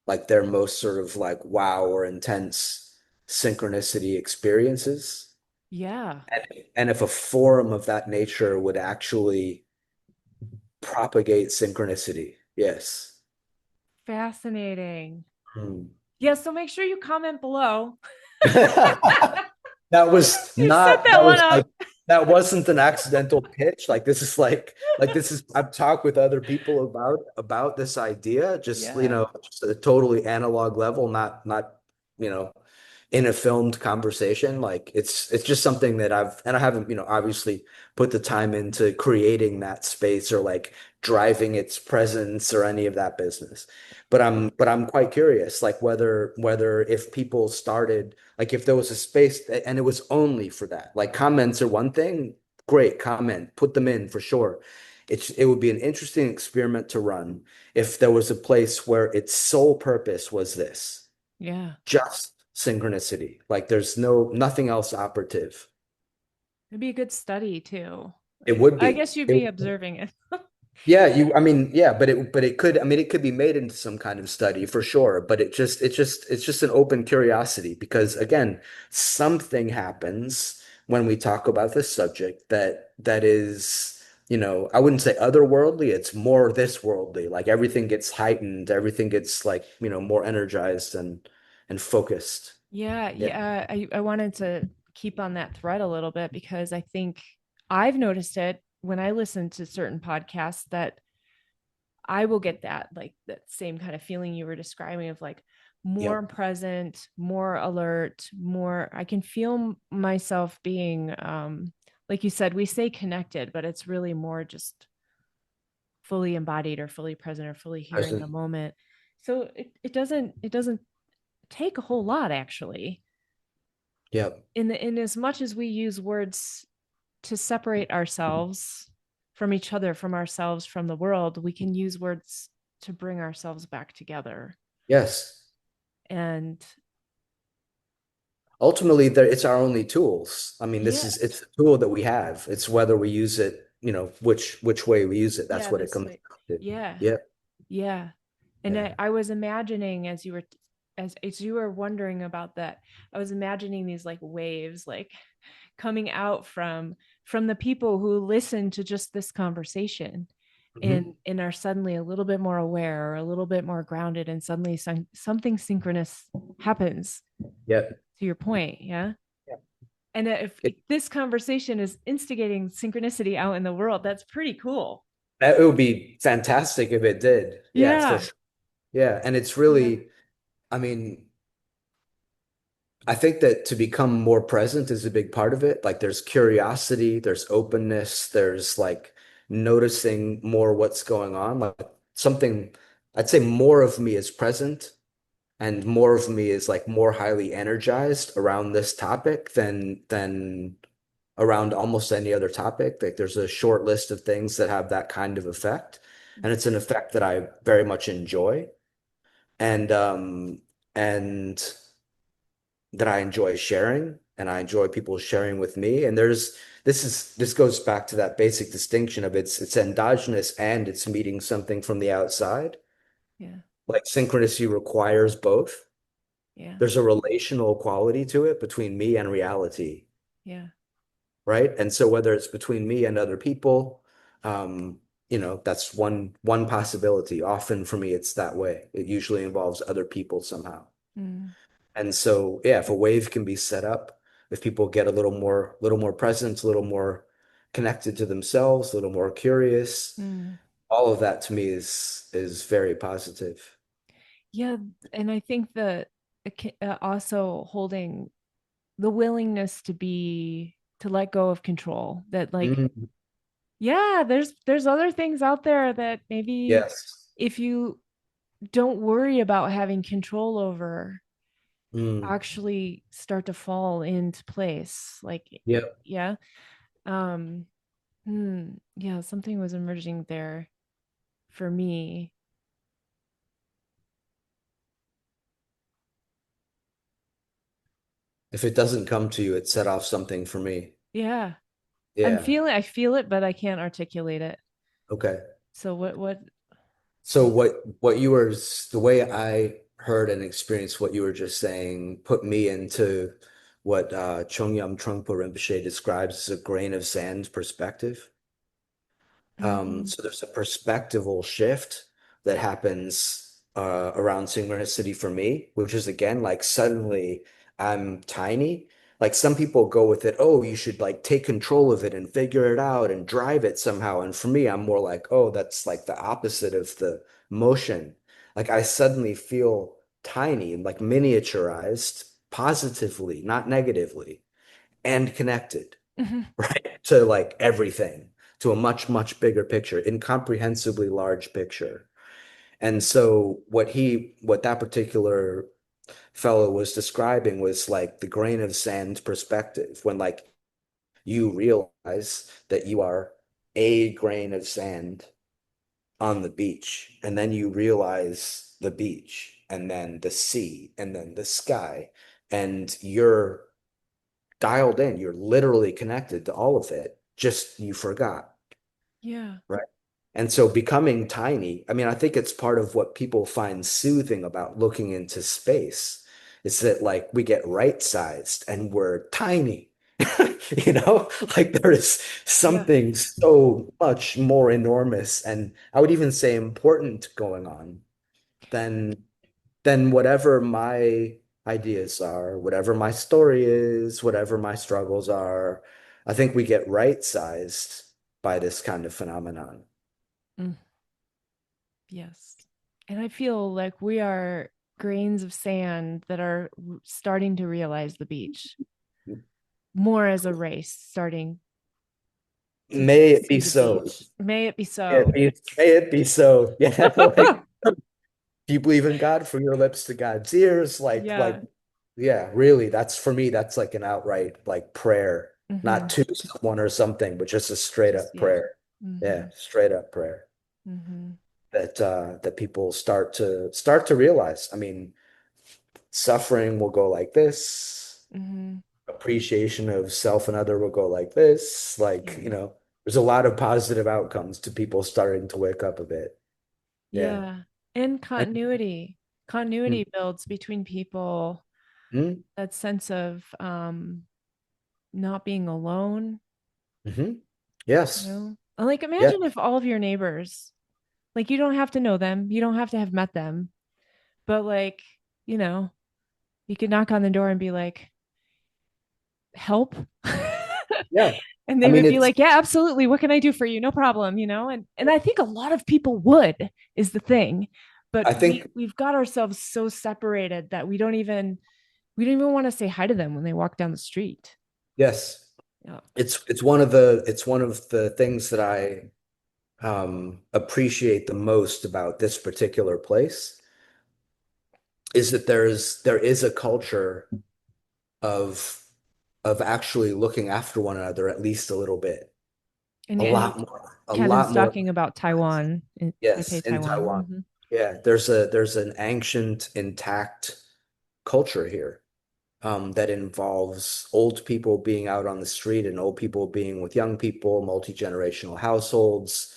like their most sort of like wow or intense synchronicity experiences. Yeah. And, and if a forum of that nature would actually propagate synchronicity. Yes. Fascinating. Hmm. Yeah, so make sure you comment below. That was You set not, that that one was like, up. that wasn't an accidental pitch. Like this is, I've talked with other people about this idea, just, Yeah. just at a totally analog level, not, you know, in a filmed conversation. Like it's just something that and I haven't, obviously put the time into creating that space or like driving its presence or any of that business. But I'm quite curious, like whether if people started, like if there was a space and it was only for that, like comments are one thing, great, comment, put them in for sure. It would be an interesting experiment to run if there was a place where its sole purpose was this, Yeah. just synchronicity. Like there's nothing else operative. It'd be a good study too. It would I be. guess you'd It, be observing it. yeah, I mean, yeah, but it could, I mean, it could be made into some kind of study for sure, but it's just an open curiosity because again, something happens when we talk about this subject that is, I wouldn't say otherworldly, it's more this worldly. Like everything gets heightened, everything gets like, more energized and focused. Yeah, Yeah. yeah. I wanted to keep on that thread a little bit because I think I've noticed it when I listen to certain podcasts that I will get that like that same kind of feeling you were describing of like more Yep. present, more alert, more I can feel myself being like you said, we say connected, but it's really more just fully embodied or fully present or fully here in the Present. moment. So it doesn't take a whole lot actually. Yep. In as much as we use words to separate ourselves from each other, from ourselves, from the world, we can use words to bring ourselves back together. Yes. And Ultimately it's our only tools. I mean, yeah, it's a tool that we have. It's whether we use it, which way we use it. That's yeah, what it this comes way. down to. Yeah, Yeah. yeah. And Yeah. I was imagining as you were as you were wondering about that, I was imagining these like waves like coming out from the people who listen to just this conversation Mhm. and are suddenly a little bit more aware or a little bit more grounded, and suddenly something synchronous happens, Yeah. to your point. Yeah. Yeah. And if It, this conversation is instigating synchronicity out in the world, that's pretty cool. it would be fantastic if it did. Yeah, for Yeah. sure. Yeah. And it's Yeah. really, I mean, I think that to become more present is a big part of it. Like there's curiosity, there's openness, there's like noticing more what's going on. Like something, I'd say more of me is present and more of me is like more highly energized around this topic than around almost any other topic. Like there's a short list of things that have that kind of effect. And it's an effect that I very much enjoy. And that I enjoy sharing and I enjoy people sharing with me. And this goes back to that basic distinction of it's endogenous and it's meeting something from the outside. Yeah. Like synchronicity requires both. Yeah. There's a relational quality to it between me and reality, Yeah. right? And so whether it's between me and other people, that's one possibility. Often for me, it's that way. It usually involves other people somehow. Mm. And so, yeah, if a wave can be set up, if people get a little more present, a little more connected to themselves, a little more curious, Mm. all of that to me is very positive. Yeah. And I think that also holding the willingness to let go of control, that like, Mm, yeah, there's other things out there that maybe yes. if you don't worry about having control over, Mm, actually start to fall into place. Like, yep. yeah. Um, yeah, something was emerging there for me. If it doesn't come to you, it set off something for me. Yeah. Yeah. I feel it, but I can't articulate it. Okay. So what So the way I heard and experienced what you were just saying put me into what Chongyam Trungpa Rinpoche describes as a grain of sand perspective. Mhm. So there's a perspectival shift that happens around synchronicity for me, which is again like suddenly I'm tiny. Like some people go with it, oh, you should like take control of it and figure it out and drive it somehow. And for me, I'm more like, oh, that's like the opposite of the motion. Like I suddenly feel tiny and like miniaturized positively, not negatively, and connected. Mhm. Right? To like everything, to a much, much bigger picture, incomprehensibly large picture. And so what that particular fellow was describing was like the grain of sand perspective, when like you realize that you are a grain of sand on the beach, and then you realize the beach, and then the sea, and then the sky, and you're dialed in. You're literally connected to all of it. Just you forgot, Yeah. right? And so becoming tiny, I mean, I think it's part of what people find soothing about looking into space. It's that like we get right-sized and we're tiny. Like there is Yeah. something so much more enormous and I would even say important going on than whatever my ideas are, whatever my story is, whatever my struggles are. I think we get right-sized by this kind of phenomenon. Mm, yes. And I feel like we are grains of sand that are starting to realize the beach more as a race, starting to May it see be the so. beach. May it be May it so. be, may it be so. Yeah, like do you believe in God? From your lips to God's ears? Yeah. Yeah, really, that's for me, that's like an outright like prayer, not Mm-hmm. to someone or something, but just a straight Just, up yeah. prayer. Mm-hmm. Yeah, straight up prayer. Mm-hmm. That people start to realize. I mean, suffering will go like this, Mm-hmm. appreciation of self and other will go like this. Like, Yeah. there's a lot of positive outcomes to people starting to wake up a bit. Yeah. Yeah. And And continuity. continuity builds between people, Mm-hmm. that sense of not being alone, Mm-hmm. you Yes. know? Like Yeah. imagine if all of your neighbors, like you don't have to know them, you don't have to have met them, but like, you know, you could knock on the door and be like, help. Yeah. And I they mean, would be it's, like, yeah, absolutely, what can I do for you? No problem, you know? And I think a lot of people would, is the thing. But I think, we've got ourselves so separated that we don't even want to say hi to them when they walk down the street. yes, Yeah. it's one of the things that I appreciate the most about this particular place is that there is a culture of actually looking after one another at least a little bit, And a Kevin's lot more. talking about Taiwan, in Yes, Taipei, in Taiwan. Taiwan. Mhm. Yeah, there's an ancient, intact culture here that involves old people being out on the street and old people being with young people, multi-generational households.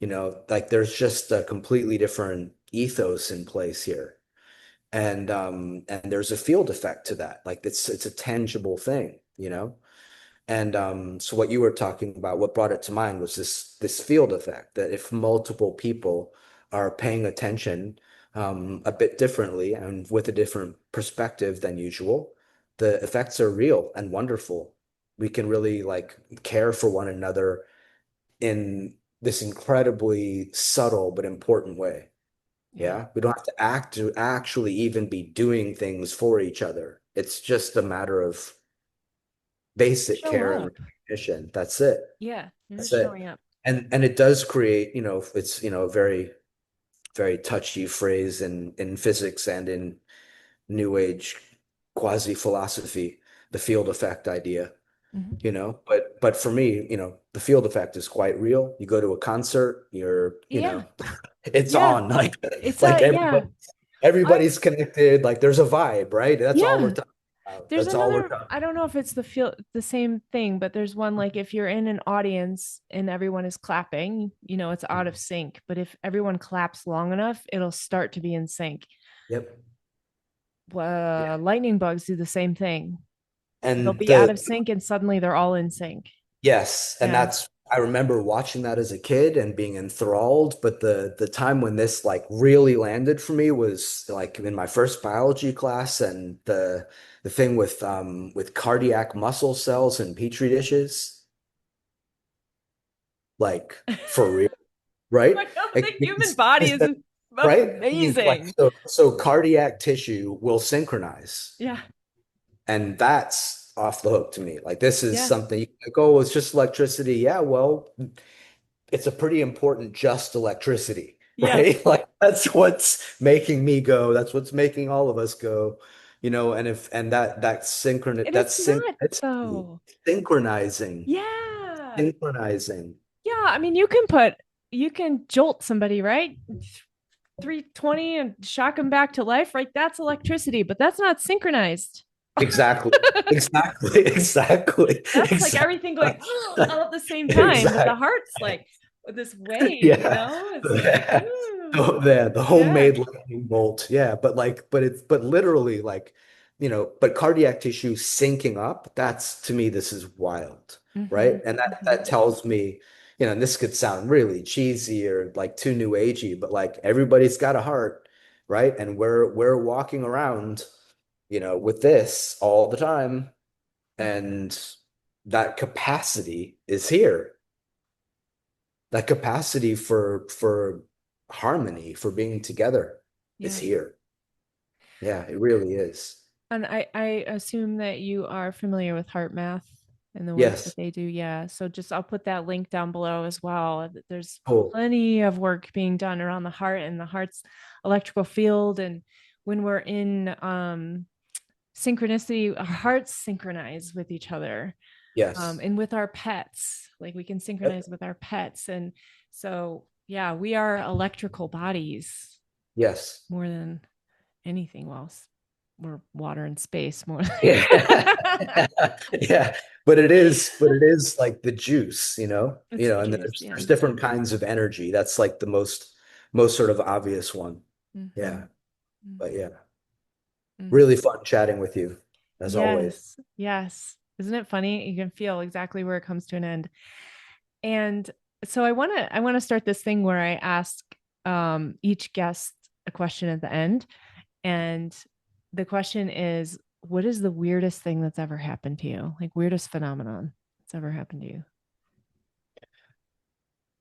Like there's just a completely different ethos in place here. And there's a field effect to that. Like it's a tangible thing, you know? And so what you were talking about, what brought it to mind was this field effect that if multiple people are paying attention a bit differently and with a different perspective than usual, the effects are real and wonderful. We can really like care for one another in this incredibly subtle but important way. Yeah. Yeah, we don't have to act to actually even be doing things for each other. It's just a matter of basic Show care and up. recognition. That's it. Yeah. You're That's just it. showing up. And it does create, it's, a very, very touchy phrase in physics and in New Age quasi philosophy, the field effect idea, Mhm. But for me, the field effect is quite real. You go to a concert, Yeah. it's Yeah. on like It's like yeah. I everybody's connected, like there's a vibe, right? That's all we're yeah. talking about. There's That's all we're another, talking. I don't know if it's the same thing, but there's one like if you're in an audience and everyone is clapping, it's out of sync. But if everyone claps long enough, it'll start to be in sync. Yep. Yeah. Lightning bugs do the same thing. They'll And be out of sync and suddenly they're all in sync. yes, and Yeah. I remember watching that as a kid and being enthralled, but the time when this like really landed for me was like in my first biology class and the thing with cardiac muscle cells in petri dishes, like for real, right? I know the Like, human body is right? Like amazing. so cardiac tissue will synchronize. Yeah. And that's off the hook to me. Like this is Yeah. something you can go, oh, it's just electricity. Yeah, well, it's a pretty important just electricity, Yeah. right? Like that's what's making me go. That's what's making all of us go, and And it's not synchronicity, though. synchronizing, Yeah. synchronizing. Yeah. I mean, you can jolt somebody, right? 320 and shock them back to life, right? That's electricity, but that's not synchronized. Exactly. Exactly. Exactly. That's like Exactly. everything going all at the same time, but the Exactly. heart's like this wave, Yeah. It's like, Yeah. ooh, The yeah. homemade lightning bolt. Yeah. But literally like, but cardiac tissue syncing up, that's to me, this is wild. Mm-hmm, Right. And mm-hmm. that tells me, and this could sound really cheesy or like too new agey, but like everybody's got a heart, right? And we're walking around, with this all the time. And that capacity is here. That capacity for harmony, for being together is Yeah. here. Yeah, it really is. And I assume that you are familiar with heart math and the work that Yes. they do. Yeah. So just I'll put that link down below as well. There's Cool. plenty of work being done around the heart and the heart's electrical field. And when we're in synchronicity, our hearts synchronize with each other. Yes. And with our pets, like we can Yep. synchronize with our pets. And so yeah, we are electrical bodies Yes. more than anything else. We're water and space more. Yeah. Yeah. But it is like the juice, It's the and juice. Yeah. there's different kinds of energy. That's like the most sort of obvious one. Mm-hmm. Yeah. But yeah, Mm. really fun chatting with you as always. Yes. Yes. Isn't it funny? You can feel exactly where it comes to an end. And so I want to start this thing where I ask each guest a question at the end. And the question is, what is the weirdest thing that's ever happened to you? Like weirdest phenomenon that's ever happened to you?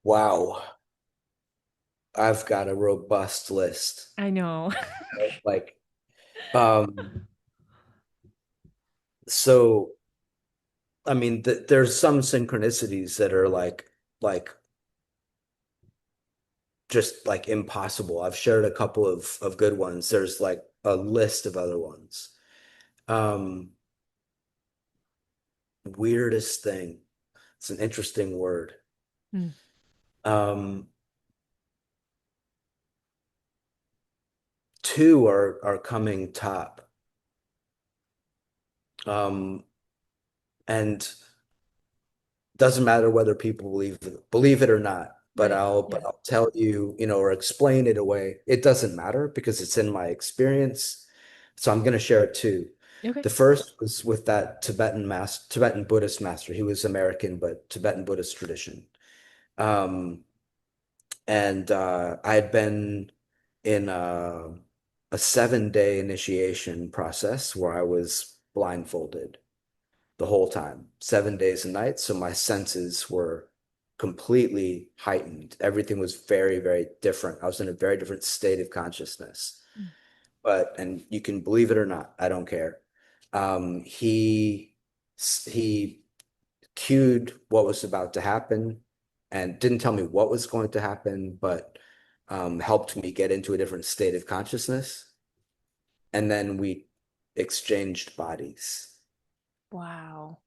Wow. I've got a robust list. I know. Like, um, so I mean, there's some synchronicities that are like just like impossible. I've shared a couple of good ones. There's like a list of other ones. Um, Weirdest thing. It's an interesting word. Hmm. Um, Two are coming top. And doesn't matter whether people believe it or not, but Right. I'll Yeah. but I'll tell you, or explain it away. It doesn't matter because it's in my experience. So I'm going to share it too. Okay. The first was with that Tibetan Buddhist master. He was American, but Tibetan Buddhist tradition. Um, and I had been in a 7-day initiation process where I was blindfolded the whole time, 7 days and nights. So my senses were completely heightened. Everything was very, very different. I was in a very different state of consciousness. Mm. And you can believe it or not, I don't care. He cued what was about to happen and didn't tell me what was going to happen, but helped me get into a different state of consciousness. And then we exchanged bodies. Wow.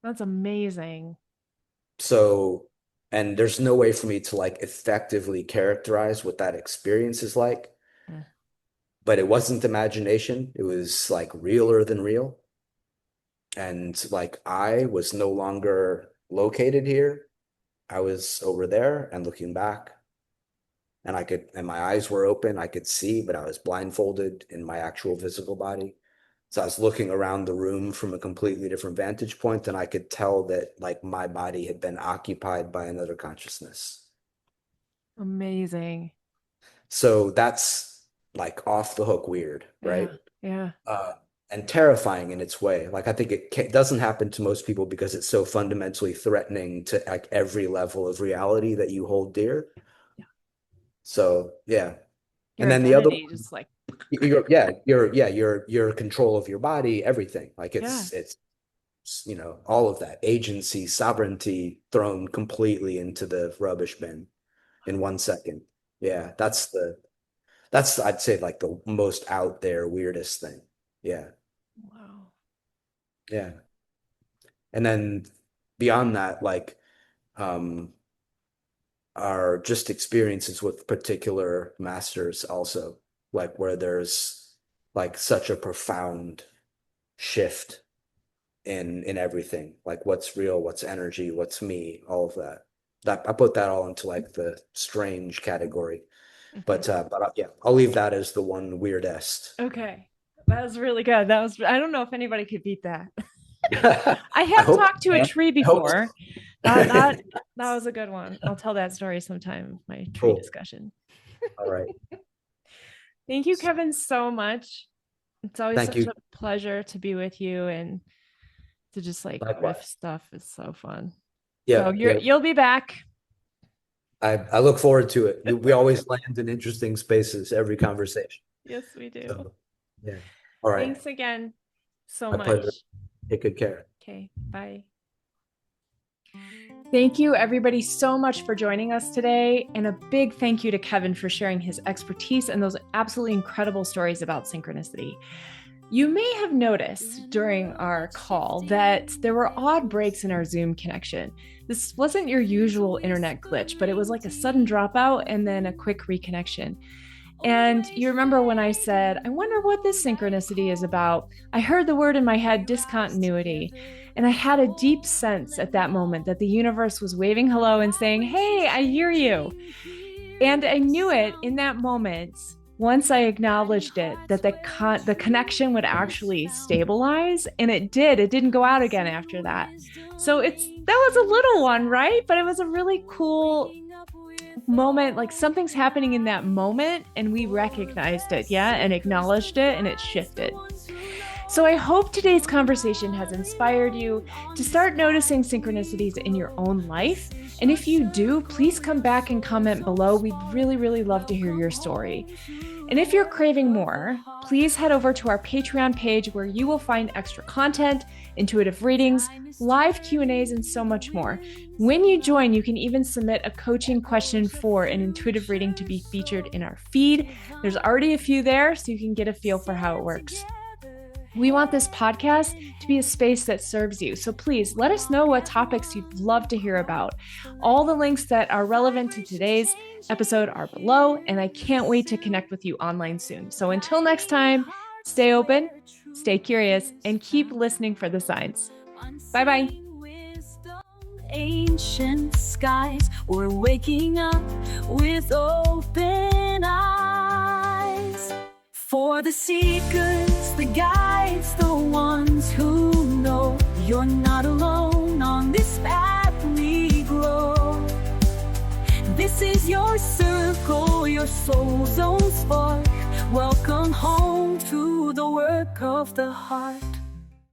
That's amazing. So, and there's no way for me to like effectively characterize what that experience is like, Mm. but it wasn't imagination. It was like realer than real. And like I was no longer located here. I was over there and looking back, and my eyes were open. I could see, but I was blindfolded in my actual physical body. So I was looking around the room from a completely different vantage point, and I could tell that like my body had been occupied by another consciousness. Amazing. So that's like off the hook weird, right? Yeah. Yeah. Uh, and terrifying in its way. Like I think doesn't happen to most people because it's so fundamentally threatening to like every level of reality that you hold dear. Yeah. So yeah. Your And then the other identity one, just like, your control of your body, everything. Like yeah. it's all of that agency, sovereignty thrown completely into the rubbish bin in 1 second. Yeah, that's I'd say like the most out there weirdest thing. Yeah. Wow. Yeah. And then beyond that, like um are just experiences with particular masters also, like where there's like such a profound shift in everything, like what's real, what's energy, what's me, all of that. I put that all into like the strange category. Okay. But yeah, I'll leave that as the one weirdest. Okay. That was really good. I don't know if anybody could beat that. I I have hope, talked to a man. tree I hope before. That was a good one. I'll tell that story sometime, my tree cool. discussion. All right. Thank you, Kevin, so much. It's always Thank such you. a pleasure to be with you and to just like riff Likewise. stuff. Is so fun. So Yeah, yeah. you'll be back. I look forward to it. We always land in interesting spaces every conversation. Yes, we do. So, yeah. All right. Thanks again so My pleasure. much. Take good care. Okay, bye. Thank you, everybody, so much for joining us today. And a big thank you to Kevin for sharing his expertise and those absolutely incredible stories about synchronicity. You may have noticed during our call that there were odd breaks in our Zoom connection. This wasn't your usual internet glitch, but it was like a sudden dropout and then a quick reconnection. And you remember when I said, I wonder what this synchronicity is about? I heard the word in my head, discontinuity. And I had a deep sense at that moment that the universe was waving hello and saying, hey, I hear you. And I knew it in that moment, once I acknowledged it, that the connection would actually stabilize, and it did. It didn't go out again after that. So that was a little one, right? But it was a really cool moment, like something's happening in that moment, and we recognized it, and acknowledged it, and it shifted. So I hope today's conversation has inspired you to start noticing synchronicities in your own life. And if you do, please come back and comment below. We'd really, really love to hear your story. And if you're craving more, please head over to our Patreon page where you will find extra content, intuitive readings, live Q&As, and so much more. When you join, you can even submit a coaching question for an intuitive reading to be featured in our feed. There's already a few there, so you can get a feel for how it works. We want this podcast to be a space that serves you. So please let us know what topics you'd love to hear about. All the links that are relevant to today's episode are below, and I can't wait to connect with you online soon. So until next time, stay open, stay curious, and keep listening for the signs. Bye-bye. Ancient skies, we're waking up with open eyes. For the seekers, the guides, the ones who know you're not alone on this path we grow. This is your circle, your soul's own spark. Welcome home to the work of the heart.